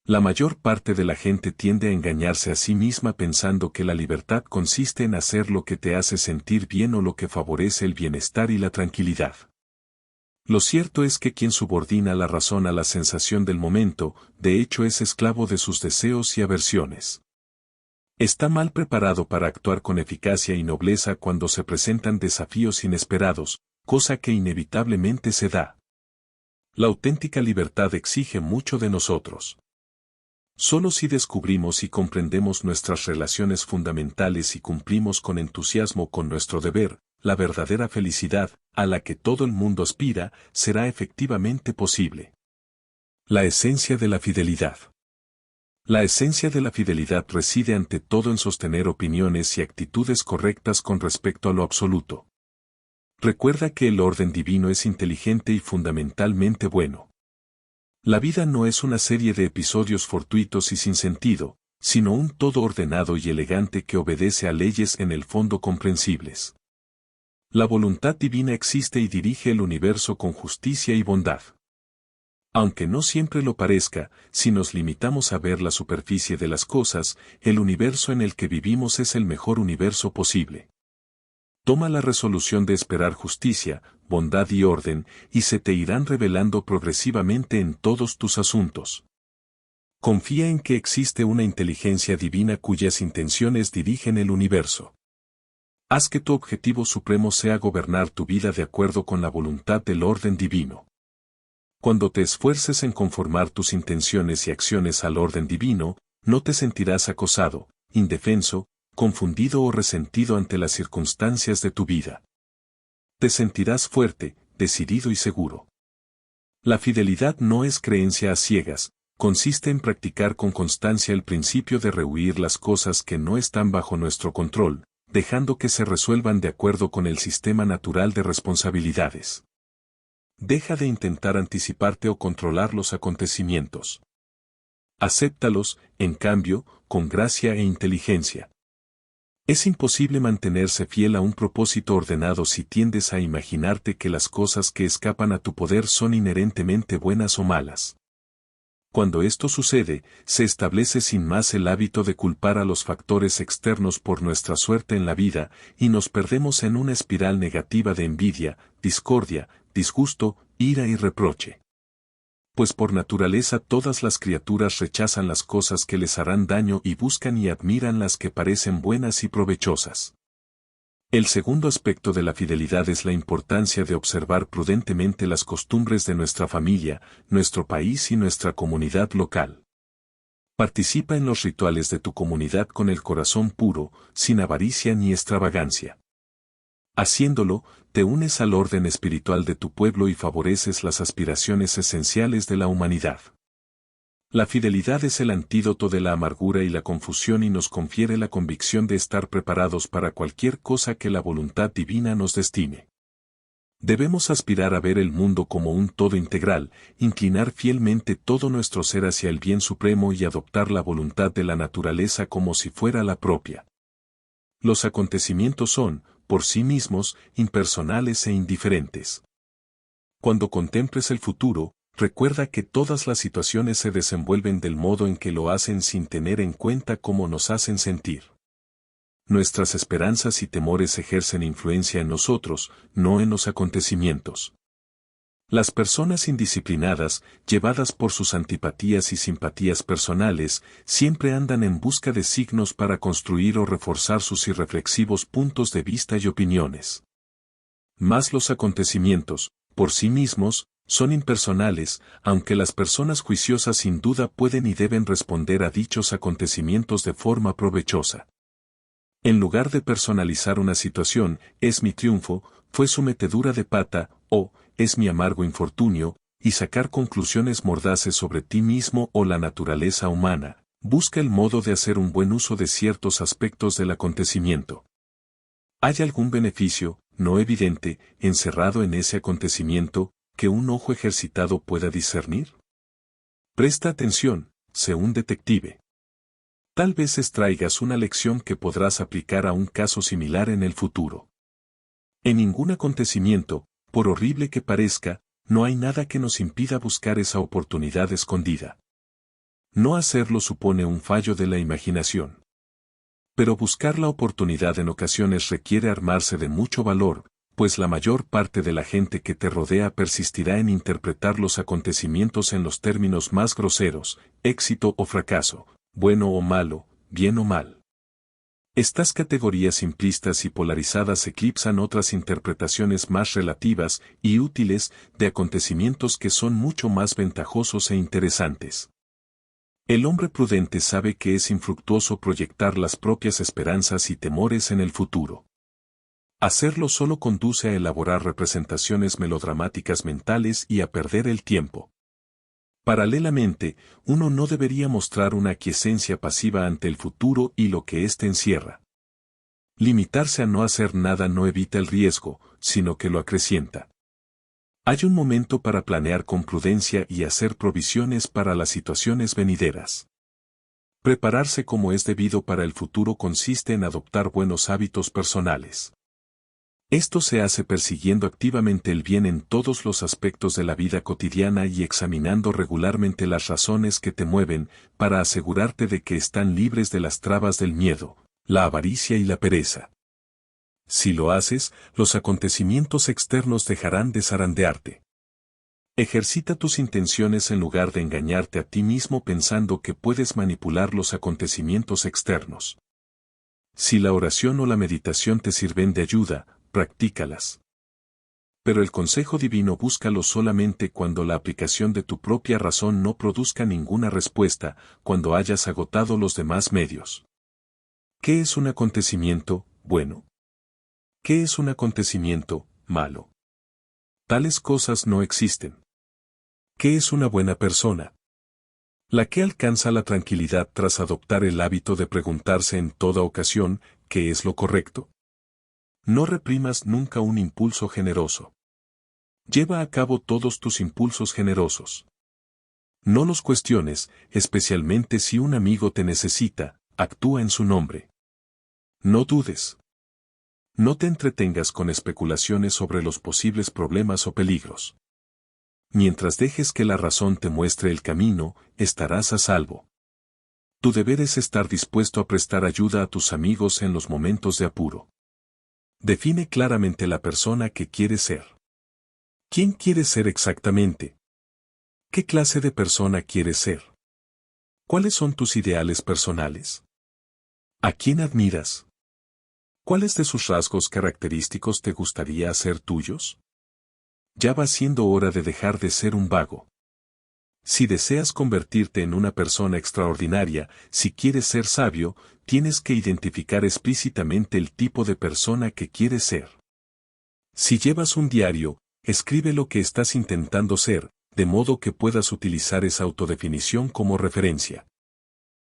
La mayor parte de la gente tiende a engañarse a sí misma pensando que la libertad consiste en hacer lo que te hace sentir bien o lo que favorece el bienestar y la tranquilidad. Lo cierto es que quien subordina la razón a la sensación del momento, de hecho es esclavo de sus deseos y aversiones. Está mal preparado para actuar con eficacia y nobleza cuando se presentan desafíos inesperados, cosa que inevitablemente se da. La auténtica libertad exige mucho de nosotros. Solo si descubrimos y comprendemos nuestras relaciones fundamentales y cumplimos con entusiasmo con nuestro deber, la verdadera felicidad, a la que todo el mundo aspira, será efectivamente posible. La esencia de la fidelidad. La esencia de la fidelidad reside ante todo en sostener opiniones y actitudes correctas con respecto a lo absoluto. Recuerda que el orden divino es inteligente y fundamentalmente bueno. La vida no es una serie de episodios fortuitos y sin sentido, sino un todo ordenado y elegante que obedece a leyes en el fondo comprensibles. La voluntad divina existe y dirige el universo con justicia y bondad. Aunque no siempre lo parezca, si nos limitamos a ver la superficie de las cosas, el universo en el que vivimos es el mejor universo posible. Toma la resolución de esperar justicia, bondad y orden, y se te irán revelando progresivamente en todos tus asuntos. Confía en que existe una inteligencia divina cuyas intenciones dirigen el universo. Haz que tu objetivo supremo sea gobernar tu vida de acuerdo con la voluntad del orden divino. Cuando te esfuerces en conformar tus intenciones y acciones al orden divino, no te sentirás acosado, indefenso, confundido o resentido ante las circunstancias de tu vida. Te sentirás fuerte, decidido y seguro. La fidelidad no es creencia a ciegas, consiste en practicar con constancia el principio de rehuir las cosas que no están bajo nuestro control, dejando que se resuelvan de acuerdo con el sistema natural de responsabilidades. Deja de intentar anticiparte o controlar los acontecimientos. Acéptalos, en cambio, con gracia e inteligencia. Es imposible mantenerse fiel a un propósito ordenado si tiendes a imaginarte que las cosas que escapan a tu poder son inherentemente buenas o malas. Cuando esto sucede, se establece sin más el hábito de culpar a los factores externos por nuestra suerte en la vida, y nos perdemos en una espiral negativa de envidia, discordia, disgusto, ira y reproche. Pues por naturaleza todas las criaturas rechazan las cosas que les harán daño y buscan y admiran las que parecen buenas y provechosas. El segundo aspecto de la fidelidad es la importancia de observar prudentemente las costumbres de nuestra familia, nuestro país y nuestra comunidad local. Participa en los rituales de tu comunidad con el corazón puro, sin avaricia ni extravagancia. Haciéndolo, te unes al orden espiritual de tu pueblo y favoreces las aspiraciones esenciales de la humanidad. La fidelidad es el antídoto de la amargura y la confusión y nos confiere la convicción de estar preparados para cualquier cosa que la voluntad divina nos destine. Debemos aspirar a ver el mundo como un todo integral, inclinar fielmente todo nuestro ser hacia el bien supremo y adoptar la voluntad de la naturaleza como si fuera la propia. Los acontecimientos son, por sí mismos, impersonales e indiferentes. Cuando contemples el futuro, recuerda que todas las situaciones se desenvuelven del modo en que lo hacen sin tener en cuenta cómo nos hacen sentir. Nuestras esperanzas y temores ejercen influencia en nosotros, no en los acontecimientos. Las personas indisciplinadas, llevadas por sus antipatías y simpatías personales, siempre andan en busca de signos para construir o reforzar sus irreflexivos puntos de vista y opiniones. Mas los acontecimientos, por sí mismos, son impersonales, aunque las personas juiciosas sin duda pueden y deben responder a dichos acontecimientos de forma provechosa. En lugar de personalizar una situación, es mi triunfo, fue su metedura de pata, o, es mi amargo infortunio, y sacar conclusiones mordaces sobre ti mismo o la naturaleza humana, busca el modo de hacer un buen uso de ciertos aspectos del acontecimiento. ¿Hay algún beneficio, no evidente, encerrado en ese acontecimiento, que un ojo ejercitado pueda discernir? Presta atención, sé un detective. Tal vez extraigas una lección que podrás aplicar a un caso similar en el futuro. En ningún acontecimiento, por horrible que parezca, no hay nada que nos impida buscar esa oportunidad escondida. No hacerlo supone un fallo de la imaginación. Pero buscar la oportunidad en ocasiones requiere armarse de mucho valor, pues la mayor parte de la gente que te rodea persistirá en interpretar los acontecimientos en los términos más groseros, éxito o fracaso, bueno o malo, bien o mal. Estas categorías simplistas y polarizadas eclipsan otras interpretaciones más relativas y útiles de acontecimientos que son mucho más ventajosos e interesantes. El hombre prudente sabe que es infructuoso proyectar las propias esperanzas y temores en el futuro. Hacerlo solo conduce a elaborar representaciones melodramáticas mentales y a perder el tiempo. Paralelamente, uno no debería mostrar una aquiescencia pasiva ante el futuro y lo que éste encierra. Limitarse a no hacer nada no evita el riesgo, sino que lo acrecienta. Hay un momento para planear con prudencia y hacer provisiones para las situaciones venideras. Prepararse como es debido para el futuro consiste en adoptar buenos hábitos personales. Esto se hace persiguiendo activamente el bien en todos los aspectos de la vida cotidiana y examinando regularmente las razones que te mueven para asegurarte de que están libres de las trabas del miedo, la avaricia y la pereza. Si lo haces, los acontecimientos externos dejarán de zarandearte. Ejercita tus intenciones en lugar de engañarte a ti mismo pensando que puedes manipular los acontecimientos externos. Si la oración o la meditación te sirven de ayuda, practícalas. Pero el consejo divino búscalo solamente cuando la aplicación de tu propia razón no produzca ninguna respuesta, cuando hayas agotado los demás medios. ¿Qué es un acontecimiento bueno? ¿Qué es un acontecimiento malo? Tales cosas no existen. ¿Qué es una buena persona? La que alcanza la tranquilidad tras adoptar el hábito de preguntarse en toda ocasión, ¿qué es lo correcto? No reprimas nunca un impulso generoso. Lleva a cabo todos tus impulsos generosos. No los cuestiones, especialmente si un amigo te necesita, actúa en su nombre. No dudes. No te entretengas con especulaciones sobre los posibles problemas o peligros. Mientras dejes que la razón te muestre el camino, estarás a salvo. Tu deber es estar dispuesto a prestar ayuda a tus amigos en los momentos de apuro. Define claramente la persona que quieres ser. ¿Quién quieres ser exactamente? ¿Qué clase de persona quieres ser? ¿Cuáles son tus ideales personales? ¿A quién admiras? ¿Cuáles de sus rasgos característicos te gustaría hacer tuyos? Ya va siendo hora de dejar de ser un vago. Si deseas convertirte en una persona extraordinaria, si quieres ser sabio, tienes que identificar explícitamente el tipo de persona que quieres ser. Si llevas un diario, escribe lo que estás intentando ser, de modo que puedas utilizar esa autodefinición como referencia.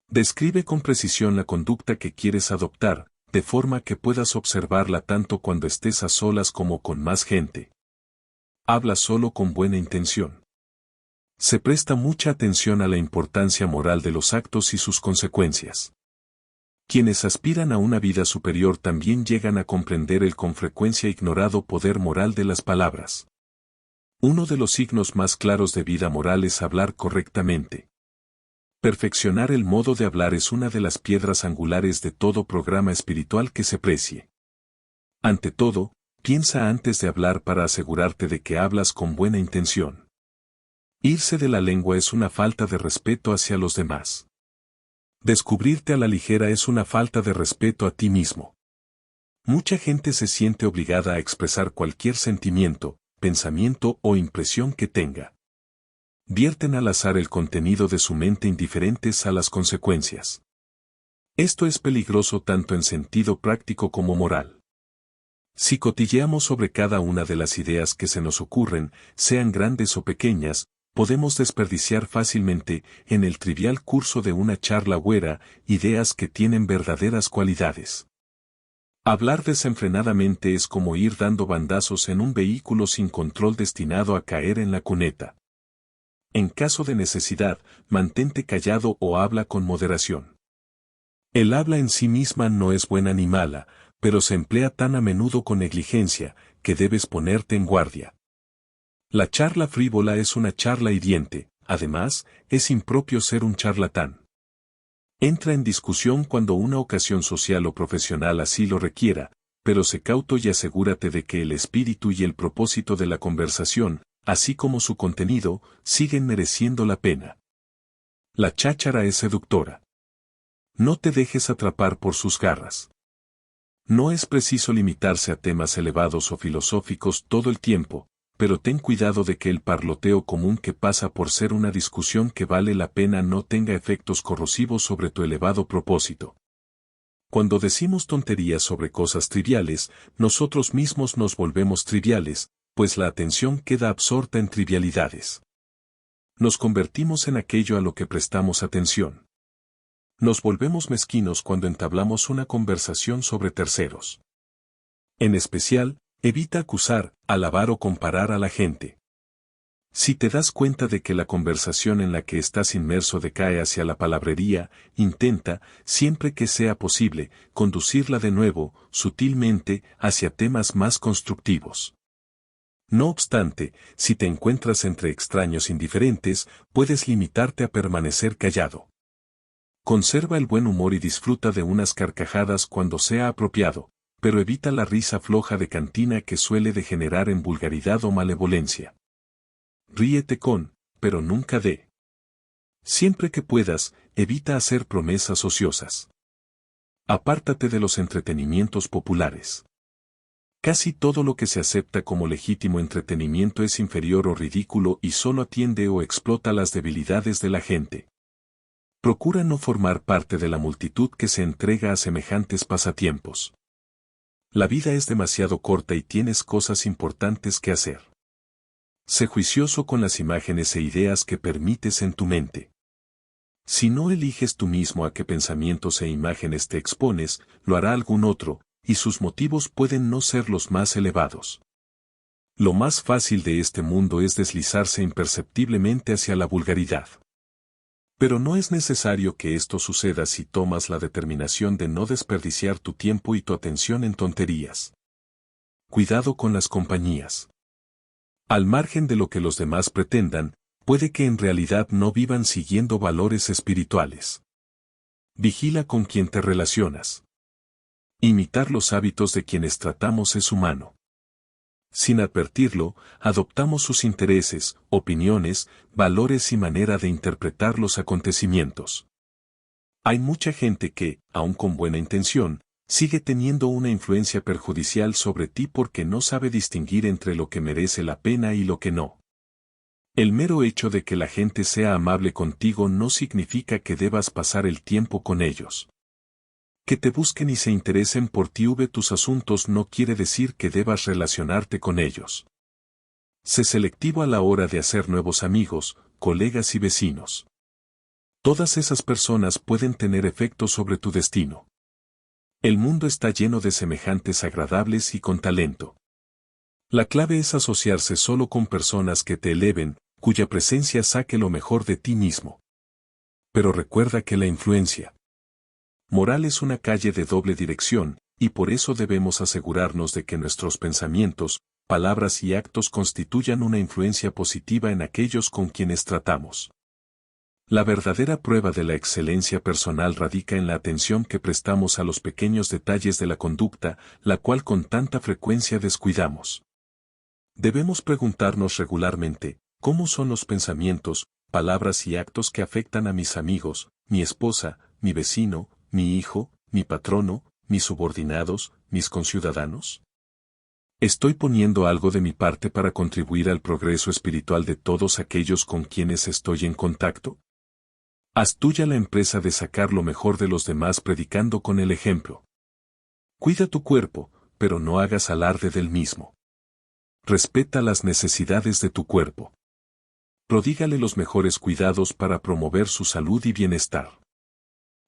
Describe con precisión la conducta que quieres adoptar, de forma que puedas observarla tanto cuando estés a solas como con más gente. Habla solo con buena intención. Se presta mucha atención a la importancia moral de los actos y sus consecuencias. Quienes aspiran a una vida superior también llegan a comprender el con frecuencia ignorado poder moral de las palabras. Uno de los signos más claros de vida moral es hablar correctamente. Perfeccionar el modo de hablar es una de las piedras angulares de todo programa espiritual que se precie. Ante todo, piensa antes de hablar para asegurarte de que hablas con buena intención. Irse de la lengua es una falta de respeto hacia los demás. Descubrirte a la ligera es una falta de respeto a ti mismo. Mucha gente se siente obligada a expresar cualquier sentimiento, pensamiento o impresión que tenga. Vierten al azar el contenido de su mente indiferentes a las consecuencias. Esto es peligroso tanto en sentido práctico como moral. Si cotilleamos sobre cada una de las ideas que se nos ocurren, sean grandes o pequeñas, podemos desperdiciar fácilmente, en el trivial curso de una charla huera, ideas que tienen verdaderas cualidades. Hablar desenfrenadamente es como ir dando bandazos en un vehículo sin control destinado a caer en la cuneta. En caso de necesidad, mantente callado o habla con moderación. El habla en sí misma no es buena ni mala, pero se emplea tan a menudo con negligencia, que debes ponerte en guardia. La charla frívola es una charla hiriente, además, es impropio ser un charlatán. Entra en discusión cuando una ocasión social o profesional así lo requiera, pero sé cauto y asegúrate de que el espíritu y el propósito de la conversación, así como su contenido, siguen mereciendo la pena. La cháchara es seductora. No te dejes atrapar por sus garras. No es preciso limitarse a temas elevados o filosóficos todo el tiempo, pero ten cuidado de que el parloteo común que pasa por ser una discusión que vale la pena no tenga efectos corrosivos sobre tu elevado propósito. Cuando decimos tonterías sobre cosas triviales, nosotros mismos nos volvemos triviales, pues la atención queda absorta en trivialidades. Nos convertimos en aquello a lo que prestamos atención. Nos volvemos mezquinos cuando entablamos una conversación sobre terceros. En especial, evita acusar, alabar o comparar a la gente. Si te das cuenta de que la conversación en la que estás inmerso decae hacia la palabrería, intenta, siempre que sea posible, conducirla de nuevo, sutilmente, hacia temas más constructivos. No obstante, si te encuentras entre extraños indiferentes, puedes limitarte a permanecer callado. Conserva el buen humor y disfruta de unas carcajadas cuando sea apropiado, pero evita la risa floja de cantina que suele degenerar en vulgaridad o malevolencia. Ríete con, pero nunca de. Siempre que puedas, evita hacer promesas ociosas. Apártate de los entretenimientos populares. Casi todo lo que se acepta como legítimo entretenimiento es inferior o ridículo y solo atiende o explota las debilidades de la gente. Procura no formar parte de la multitud que se entrega a semejantes pasatiempos. La vida es demasiado corta y tienes cosas importantes que hacer. Sé juicioso con las imágenes e ideas que permites en tu mente. Si no eliges tú mismo a qué pensamientos e imágenes te expones, lo hará algún otro, y sus motivos pueden no ser los más elevados. Lo más fácil de este mundo es deslizarse imperceptiblemente hacia la vulgaridad. Pero no es necesario que esto suceda si tomas la determinación de no desperdiciar tu tiempo y tu atención en tonterías. Cuidado con las compañías. Al margen de lo que los demás pretendan, puede que en realidad no vivan siguiendo valores espirituales. Vigila con quien te relacionas. Imitar los hábitos de quienes tratamos es humano. Sin advertirlo, adoptamos sus intereses, opiniones, valores y manera de interpretar los acontecimientos. Hay mucha gente que, aun con buena intención, sigue teniendo una influencia perjudicial sobre ti porque no sabe distinguir entre lo que merece la pena y lo que no. El mero hecho de que la gente sea amable contigo no significa que debas pasar el tiempo con ellos. Que te busquen y se interesen por ti tus asuntos no quiere decir que debas relacionarte con ellos. Sé selectivo a la hora de hacer nuevos amigos, colegas y vecinos. Todas esas personas pueden tener efecto sobre tu destino. El mundo está lleno de semejantes agradables y con talento. La clave es asociarse solo con personas que te eleven, cuya presencia saque lo mejor de ti mismo. Pero recuerda que la influencia moral es una calle de doble dirección, y por eso debemos asegurarnos de que nuestros pensamientos, palabras y actos constituyan una influencia positiva en aquellos con quienes tratamos. La verdadera prueba de la excelencia personal radica en la atención que prestamos a los pequeños detalles de la conducta, la cual con tanta frecuencia descuidamos. Debemos preguntarnos regularmente, ¿cómo son los pensamientos, palabras y actos que afectan a mis amigos, mi esposa, mi vecino, mi hijo, mi patrono, mis subordinados, mis conciudadanos? ¿Estoy poniendo algo de mi parte para contribuir al progreso espiritual de todos aquellos con quienes estoy en contacto? Haz tuya la empresa de sacar lo mejor de los demás predicando con el ejemplo. Cuida tu cuerpo, pero no hagas alarde del mismo. Respeta las necesidades de tu cuerpo. Prodígale los mejores cuidados para promover su salud y bienestar.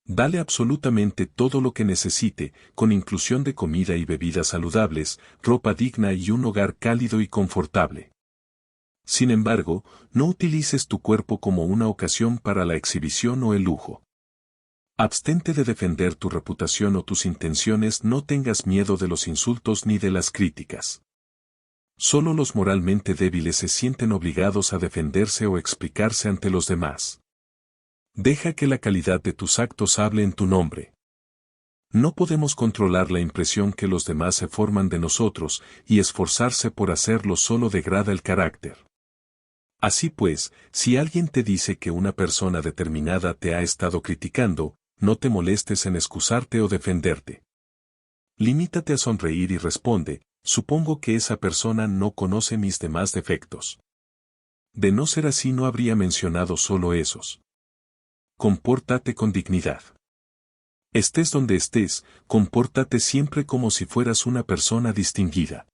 Dale absolutamente todo lo que necesite, con inclusión de comida y bebidas saludables, ropa digna y un hogar cálido y confortable. Sin embargo, no utilices tu cuerpo como una ocasión para la exhibición o el lujo. Abstente de defender tu reputación o tus intenciones, no tengas miedo de los insultos ni de las críticas. Solo los moralmente débiles se sienten obligados a defenderse o explicarse ante los demás. Deja que la calidad de tus actos hable en tu nombre. No podemos controlar la impresión que los demás se forman de nosotros, y esforzarse por hacerlo solo degrada el carácter. Así pues, si alguien te dice que una persona determinada te ha estado criticando, no te molestes en excusarte o defenderte. Limítate a sonreír y responde, supongo que esa persona no conoce mis demás defectos. De no ser así no habría mencionado solo esos. Compórtate con dignidad. Estés donde estés, compórtate siempre como si fueras una persona distinguida.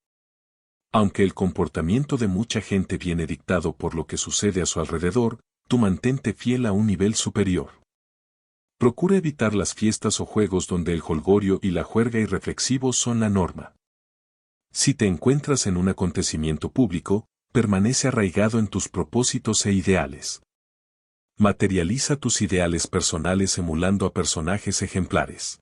Aunque el comportamiento de mucha gente viene dictado por lo que sucede a su alrededor, tú mantente fiel a un nivel superior. Procura evitar las fiestas o juegos donde el jolgorio y la juerga irreflexivos son la norma. Si te encuentras en un acontecimiento público, permanece arraigado en tus propósitos e ideales. Materializa tus ideales personales emulando a personajes ejemplares.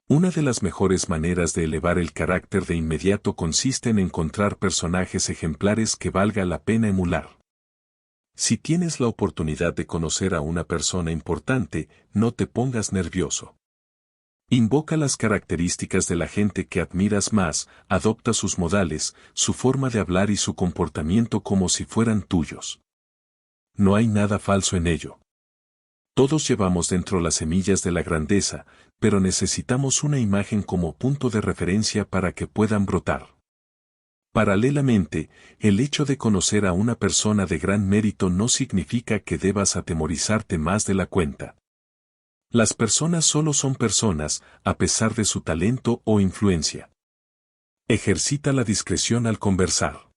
Una de las mejores maneras de elevar el carácter de inmediato consiste en encontrar personajes ejemplares que valga la pena emular. Si tienes la oportunidad de conocer a una persona importante, no te pongas nervioso. Invoca las características de la gente que admiras más, adopta sus modales, su forma de hablar y su comportamiento como si fueran tuyos. No hay nada falso en ello. Todos llevamos dentro las semillas de la grandeza, pero necesitamos una imagen como punto de referencia para que puedan brotar. Paralelamente, el hecho de conocer a una persona de gran mérito no significa que debas atemorizarte más de la cuenta. Las personas solo son personas, a pesar de su talento o influencia. Ejercita la discreción al conversar.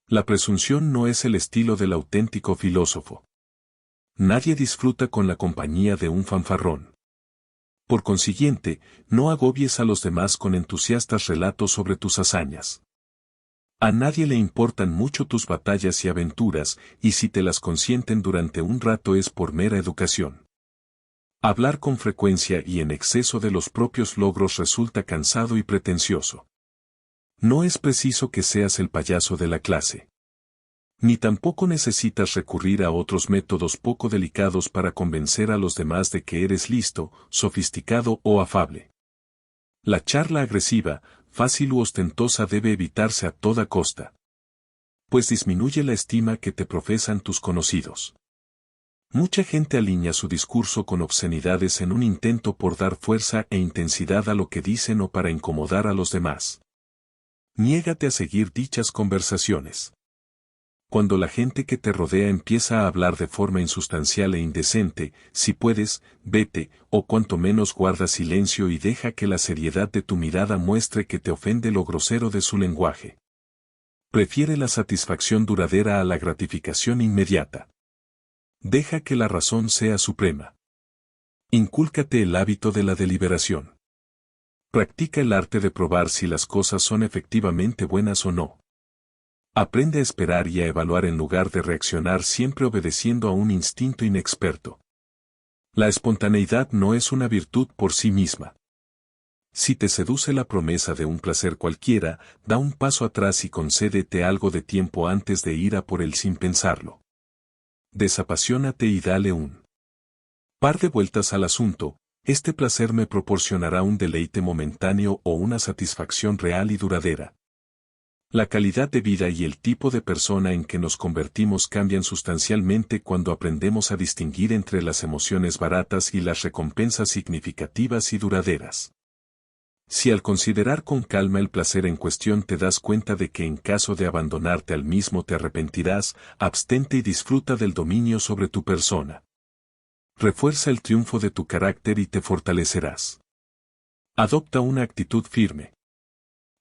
La presunción no es el estilo del auténtico filósofo. Nadie disfruta con la compañía de un fanfarrón. Por consiguiente, no agobies a los demás con entusiastas relatos sobre tus hazañas. A nadie le importan mucho tus batallas y aventuras, y si te las consienten durante un rato es por mera educación. Hablar con frecuencia y en exceso de los propios logros resulta cansado y pretencioso. No es preciso que seas el payaso de la clase. Ni tampoco necesitas recurrir a otros métodos poco delicados para convencer a los demás de que eres listo, sofisticado o afable. La charla agresiva, fácil u ostentosa debe evitarse a toda costa. Pues disminuye la estima que te profesan tus conocidos. Mucha gente alinea su discurso con obscenidades en un intento por dar fuerza e intensidad a lo que dicen o para incomodar a los demás. Niégate a seguir dichas conversaciones. Cuando la gente que te rodea empieza a hablar de forma insustancial e indecente, si puedes, vete, o cuanto menos guarda silencio y deja que la seriedad de tu mirada muestre que te ofende lo grosero de su lenguaje. Prefiere la satisfacción duradera a la gratificación inmediata. Deja que la razón sea suprema. Incúlcate el hábito de la deliberación. Practica el arte de probar si las cosas son efectivamente buenas o no. Aprende a esperar y a evaluar en lugar de reaccionar siempre obedeciendo a un instinto inexperto. La espontaneidad no es una virtud por sí misma. Si te seduce la promesa de un placer cualquiera, da un paso atrás y concédete algo de tiempo antes de ir a por él sin pensarlo. Desapasionate y dale un par de vueltas al asunto. Este placer me proporcionará un deleite momentáneo o una satisfacción real y duradera. La calidad de vida y el tipo de persona en que nos convertimos cambian sustancialmente cuando aprendemos a distinguir entre las emociones baratas y las recompensas significativas y duraderas. Si al considerar con calma el placer en cuestión te das cuenta de que en caso de abandonarte al mismo te arrepentirás, abstente y disfruta del dominio sobre tu persona. Refuerza el triunfo de tu carácter y te fortalecerás. Adopta una actitud firme.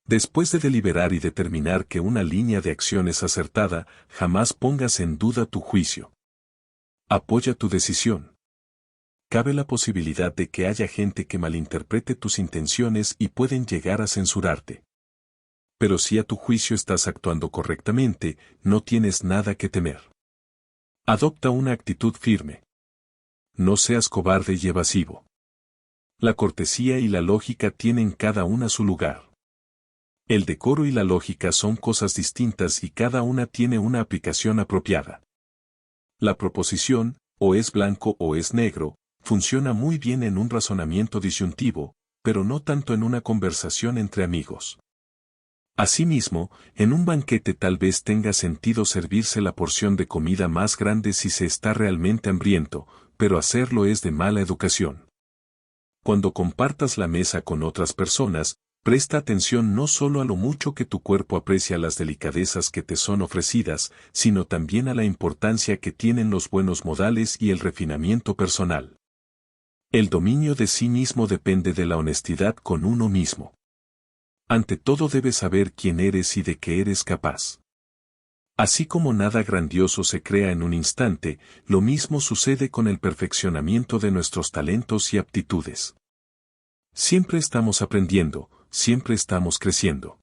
Después de deliberar y determinar que una línea de acción es acertada, jamás pongas en duda tu juicio. Apoya tu decisión. Cabe la posibilidad de que haya gente que malinterprete tus intenciones y pueden llegar a censurarte. Pero si a tu juicio estás actuando correctamente, no tienes nada que temer. Adopta una actitud firme. No seas cobarde y evasivo. La cortesía y la lógica tienen cada una su lugar. El decoro y la lógica son cosas distintas y cada una tiene una aplicación apropiada. La proposición, o es blanco o es negro, funciona muy bien en un razonamiento disyuntivo, pero no tanto en una conversación entre amigos. Asimismo, en un banquete tal vez tenga sentido servirse la porción de comida más grande si se está realmente hambriento, pero hacerlo es de mala educación. Cuando compartas la mesa con otras personas, presta atención no solo a lo mucho que tu cuerpo aprecia las delicadezas que te son ofrecidas, sino también a la importancia que tienen los buenos modales y el refinamiento personal. El dominio de sí mismo depende de la honestidad con uno mismo. Ante todo debes saber quién eres y de qué eres capaz. Así como nada grandioso se crea en un instante, lo mismo sucede con el perfeccionamiento de nuestros talentos y aptitudes. Siempre estamos aprendiendo, siempre estamos creciendo.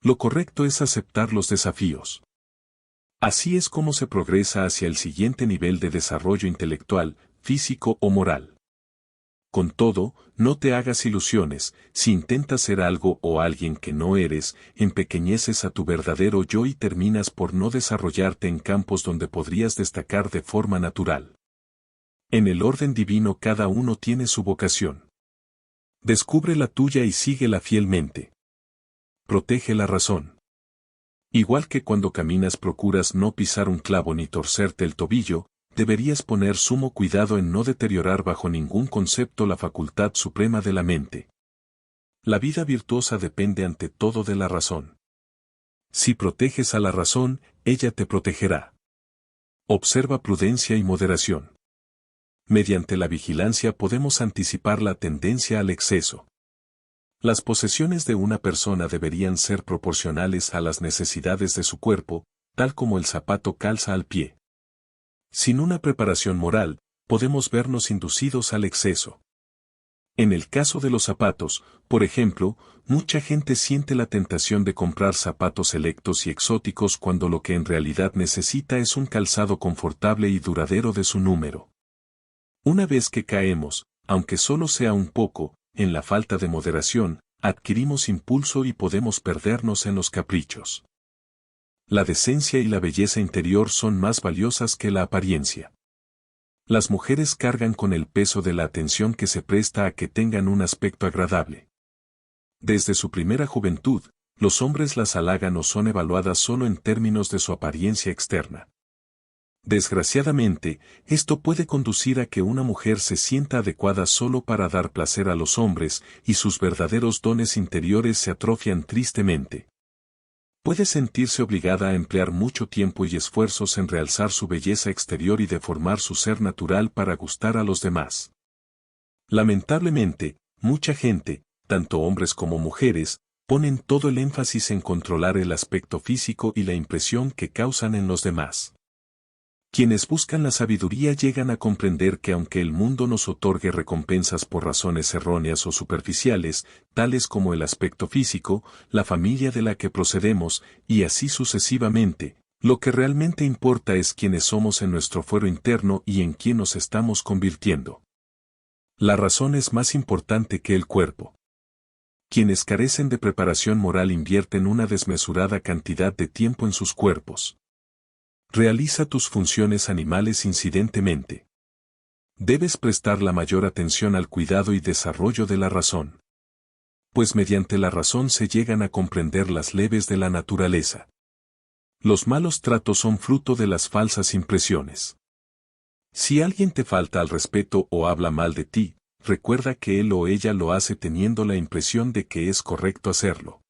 Lo correcto es aceptar los desafíos. Así es como se progresa hacia el siguiente nivel de desarrollo intelectual, físico o moral. Con todo, no te hagas ilusiones, si intentas ser algo o alguien que no eres, empequeñeces a tu verdadero yo y terminas por no desarrollarte en campos donde podrías destacar de forma natural. En el orden divino cada uno tiene su vocación. Descubre la tuya y síguela fielmente. Protege la razón. Igual que cuando caminas procuras no pisar un clavo ni torcerte el tobillo, deberías poner sumo cuidado en no deteriorar bajo ningún concepto la facultad suprema de la mente. La vida virtuosa depende ante todo de la razón. Si proteges a la razón, ella te protegerá. Observa prudencia y moderación. Mediante la vigilancia podemos anticipar la tendencia al exceso. Las posesiones de una persona deberían ser proporcionales a las necesidades de su cuerpo, tal como el zapato calza al pie. Sin una preparación moral, podemos vernos inducidos al exceso. En el caso de los zapatos, por ejemplo, mucha gente siente la tentación de comprar zapatos selectos y exóticos cuando lo que en realidad necesita es un calzado confortable y duradero de su número. Una vez que caemos, aunque solo sea un poco, en la falta de moderación, adquirimos impulso y podemos perdernos en los caprichos. La decencia y la belleza interior son más valiosas que la apariencia. Las mujeres cargan con el peso de la atención que se presta a que tengan un aspecto agradable. Desde su primera juventud, los hombres las halagan o son evaluadas solo en términos de su apariencia externa. Desgraciadamente, esto puede conducir a que una mujer se sienta adecuada solo para dar placer a los hombres y sus verdaderos dones interiores se atrofian tristemente. Puede sentirse obligada a emplear mucho tiempo y esfuerzos en realzar su belleza exterior y deformar su ser natural para gustar a los demás. Lamentablemente, mucha gente, tanto hombres como mujeres, ponen todo el énfasis en controlar el aspecto físico y la impresión que causan en los demás. Quienes buscan la sabiduría llegan a comprender que aunque el mundo nos otorgue recompensas por razones erróneas o superficiales, tales como el aspecto físico, la familia de la que procedemos, y así sucesivamente, lo que realmente importa es quiénes somos en nuestro fuero interno y en quién nos estamos convirtiendo. La razón es más importante que el cuerpo. Quienes carecen de preparación moral invierten una desmesurada cantidad de tiempo en sus cuerpos. Realiza tus funciones animales incidentemente. Debes prestar la mayor atención al cuidado y desarrollo de la razón. Pues mediante la razón se llegan a comprender las leyes de la naturaleza. Los malos tratos son fruto de las falsas impresiones. Si alguien te falta al respeto o habla mal de ti, recuerda que él o ella lo hace teniendo la impresión de que es correcto hacerlo.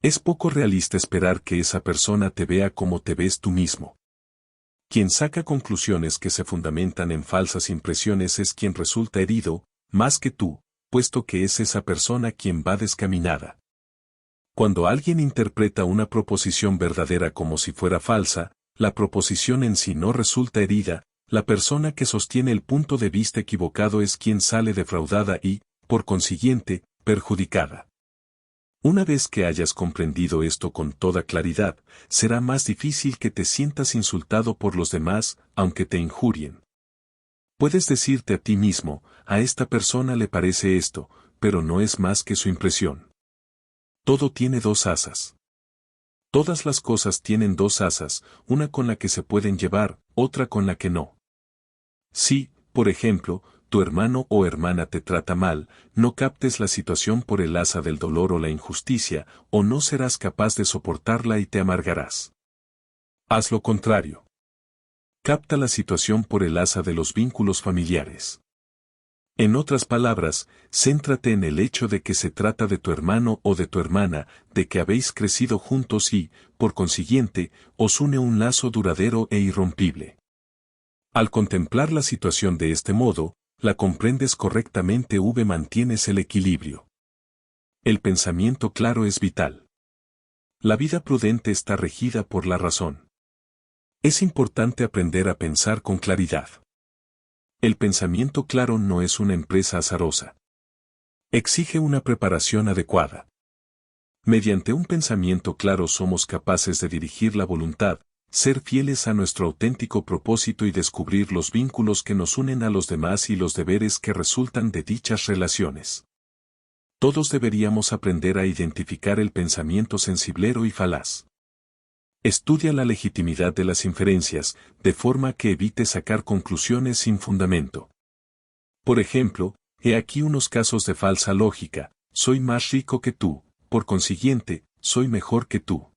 Es poco realista esperar que esa persona te vea como te ves tú mismo. Quien saca conclusiones que se fundamentan en falsas impresiones es quien resulta herido, más que tú, puesto que es esa persona quien va descaminada. Cuando alguien interpreta una proposición verdadera como si fuera falsa, la proposición en sí no resulta herida, la persona que sostiene el punto de vista equivocado es quien sale defraudada y, por consiguiente, perjudicada. Una vez que hayas comprendido esto con toda claridad, será más difícil que te sientas insultado por los demás, aunque te injurien. Puedes decirte a ti mismo, a esta persona le parece esto, pero no es más que su impresión. Todo tiene dos asas. Todas las cosas tienen dos asas, una con la que se pueden llevar, otra con la que no. Si, por ejemplo, tu hermano o hermana te trata mal, no captes la situación por el asa del dolor o la injusticia, o no serás capaz de soportarla y te amargarás. Haz lo contrario. Capta la situación por el asa de los vínculos familiares. En otras palabras, céntrate en el hecho de que se trata de tu hermano o de tu hermana, de que habéis crecido juntos y, por consiguiente, os une un lazo duradero e irrompible. Al contemplar la situación de este modo, la comprendes correctamente mantienes el equilibrio. El pensamiento claro es vital. La vida prudente está regida por la razón. Es importante aprender a pensar con claridad. El pensamiento claro no es una empresa azarosa. Exige una preparación adecuada. Mediante un pensamiento claro somos capaces de dirigir la voluntad, ser fieles a nuestro auténtico propósito y descubrir los vínculos que nos unen a los demás y los deberes que resultan de dichas relaciones. Todos deberíamos aprender a identificar el pensamiento sensiblero y falaz. Estudia la legitimidad de las inferencias, de forma que evite sacar conclusiones sin fundamento. Por ejemplo, he aquí unos casos de falsa lógica: soy más rico que tú, por consiguiente, soy mejor que tú.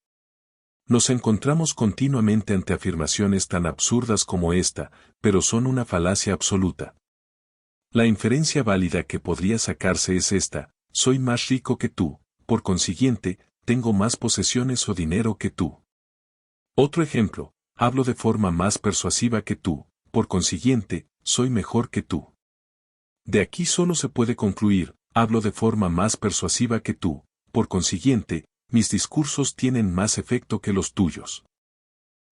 Nos encontramos continuamente ante afirmaciones tan absurdas como esta, pero son una falacia absoluta. La inferencia válida que podría sacarse es esta: soy más rico que tú, por consiguiente, tengo más posesiones o dinero que tú. Otro ejemplo: hablo de forma más persuasiva que tú, por consiguiente, soy mejor que tú. De aquí solo se puede concluir: hablo de forma más persuasiva que tú, por consiguiente, mis discursos tienen más efecto que los tuyos.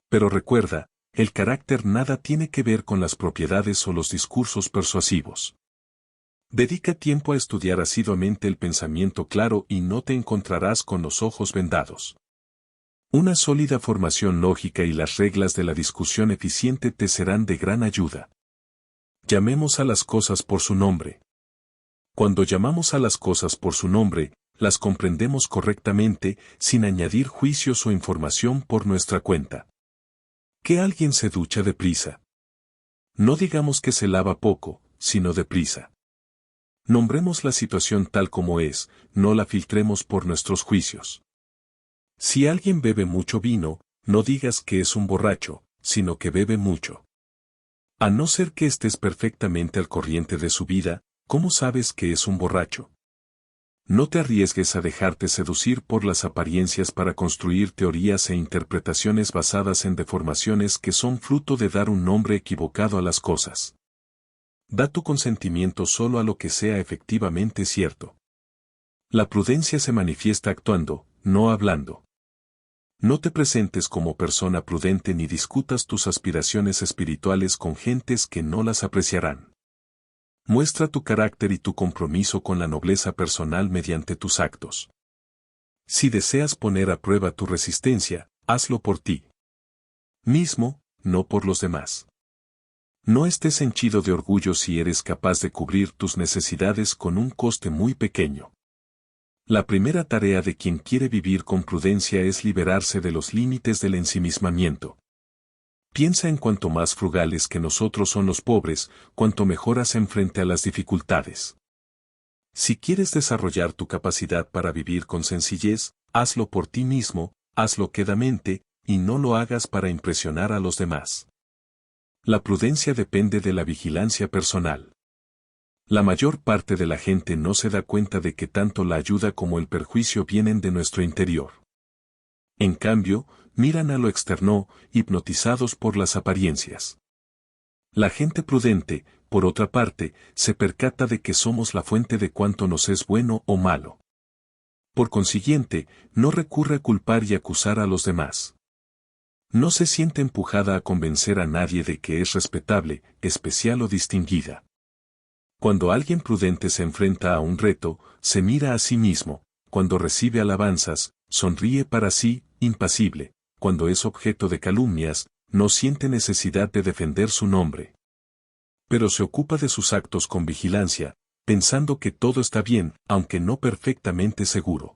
Pero recuerda, el carácter nada tiene que ver con las propiedades o los discursos persuasivos. Dedica tiempo a estudiar asiduamente el pensamiento claro y no te encontrarás con los ojos vendados. Una sólida formación lógica y las reglas de la discusión eficiente te serán de gran ayuda. Llamemos a las cosas por su nombre. Cuando llamamos a las cosas por su nombre, las comprendemos correctamente, sin añadir juicios o información por nuestra cuenta. ¿Que alguien se ducha deprisa? No digamos que se lava poco, sino deprisa. Nombremos la situación tal como es, no la filtremos por nuestros juicios. Si alguien bebe mucho vino, no digas que es un borracho, sino que bebe mucho. A no ser que estés perfectamente al corriente de su vida, ¿cómo sabes que es un borracho? No te arriesgues a dejarte seducir por las apariencias para construir teorías e interpretaciones basadas en deformaciones que son fruto de dar un nombre equivocado a las cosas. Da tu consentimiento solo a lo que sea efectivamente cierto. La prudencia se manifiesta actuando, no hablando. No te presentes como persona prudente ni discutas tus aspiraciones espirituales con gentes que no las apreciarán. Muestra tu carácter y tu compromiso con la nobleza personal mediante tus actos. Si deseas poner a prueba tu resistencia, hazlo por ti mismo, no por los demás. No estés henchido de orgullo si eres capaz de cubrir tus necesidades con un coste muy pequeño. La primera tarea de quien quiere vivir con prudencia es liberarse de los límites del ensimismamiento. Piensa en cuanto más frugales que nosotros son los pobres, cuanto mejor hacen frente a las dificultades. Si quieres desarrollar tu capacidad para vivir con sencillez, hazlo por ti mismo, hazlo quedamente, y no lo hagas para impresionar a los demás. La prudencia depende de la vigilancia personal. La mayor parte de la gente no se da cuenta de que tanto la ayuda como el perjuicio vienen de nuestro interior. En cambio, miran a lo externo, hipnotizados por las apariencias. La gente prudente, por otra parte, se percata de que somos la fuente de cuanto nos es bueno o malo. Por consiguiente, no recurre a culpar y acusar a los demás. No se siente empujada a convencer a nadie de que es respetable, especial o distinguida. Cuando alguien prudente se enfrenta a un reto, se mira a sí mismo; cuando recibe alabanzas, sonríe para sí, impasible; cuando es objeto de calumnias, no siente necesidad de defender su nombre. Pero se ocupa de sus actos con vigilancia, pensando que todo está bien, aunque no perfectamente seguro.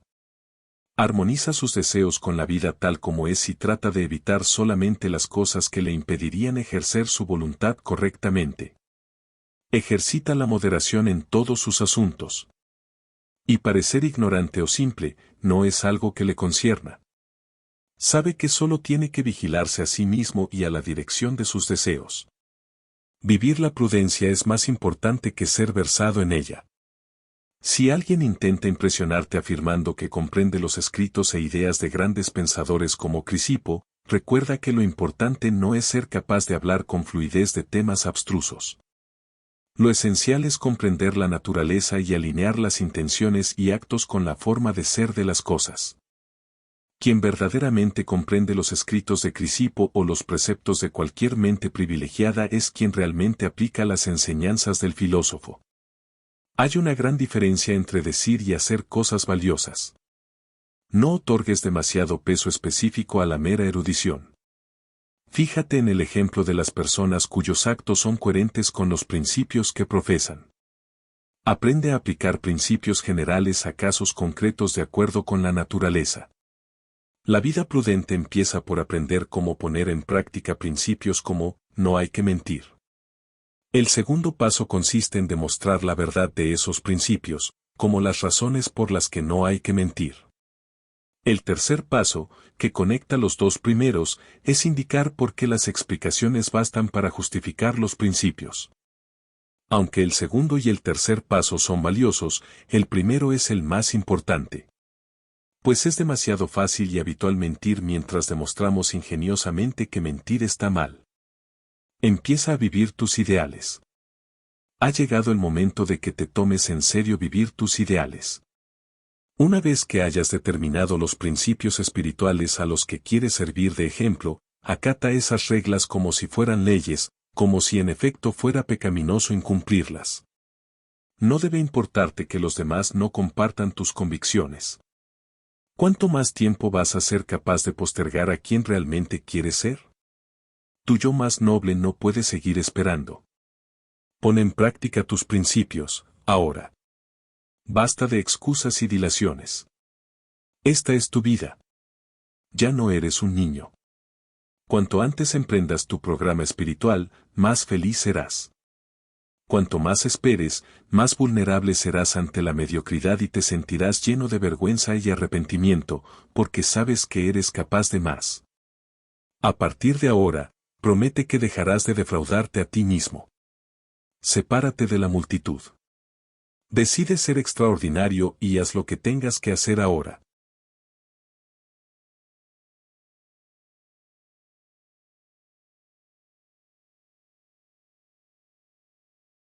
Armoniza sus deseos con la vida tal como es y trata de evitar solamente las cosas que le impedirían ejercer su voluntad correctamente. Ejercita la moderación en todos sus asuntos. Y parecer ignorante o simple, no es algo que le concierna. Sabe que solo tiene que vigilarse a sí mismo y a la dirección de sus deseos. Vivir la prudencia es más importante que ser versado en ella. Si alguien intenta impresionarte afirmando que comprende los escritos e ideas de grandes pensadores como Crisipo, recuerda que lo importante no es ser capaz de hablar con fluidez de temas abstrusos. Lo esencial es comprender la naturaleza y alinear las intenciones y actos con la forma de ser de las cosas. Quien verdaderamente comprende los escritos de Crisipo o los preceptos de cualquier mente privilegiada es quien realmente aplica las enseñanzas del filósofo. Hay una gran diferencia entre decir y hacer cosas valiosas. No otorgues demasiado peso específico a la mera erudición. Fíjate en el ejemplo de las personas cuyos actos son coherentes con los principios que profesan. Aprende a aplicar principios generales a casos concretos de acuerdo con la naturaleza. La vida prudente empieza por aprender cómo poner en práctica principios como, no hay que mentir. El segundo paso consiste en demostrar la verdad de esos principios, como las razones por las que no hay que mentir. El tercer paso, que conecta los dos primeros, es indicar por qué las explicaciones bastan para justificar los principios. Aunque el segundo y el tercer paso son valiosos, el primero es el más importante. Pues es demasiado fácil y habitual mentir mientras demostramos ingeniosamente que mentir está mal. Empieza a vivir tus ideales. Ha llegado el momento de que te tomes en serio vivir tus ideales. Una vez que hayas determinado los principios espirituales a los que quieres servir de ejemplo, acata esas reglas como si fueran leyes, como si en efecto fuera pecaminoso incumplirlas. No debe importarte que los demás no compartan tus convicciones. ¿Cuánto más tiempo vas a ser capaz de postergar a quien realmente quieres ser? Tu yo más noble no puede seguir esperando. Pon en práctica tus principios, ahora. Basta de excusas y dilaciones. Esta es tu vida. Ya no eres un niño. Cuanto antes emprendas tu programa espiritual, más feliz serás. Cuanto más esperes, más vulnerable serás ante la mediocridad y te sentirás lleno de vergüenza y arrepentimiento, porque sabes que eres capaz de más. A partir de ahora, promete que dejarás de defraudarte a ti mismo. Sepárate de la multitud. Decide ser extraordinario y haz lo que tengas que hacer ahora.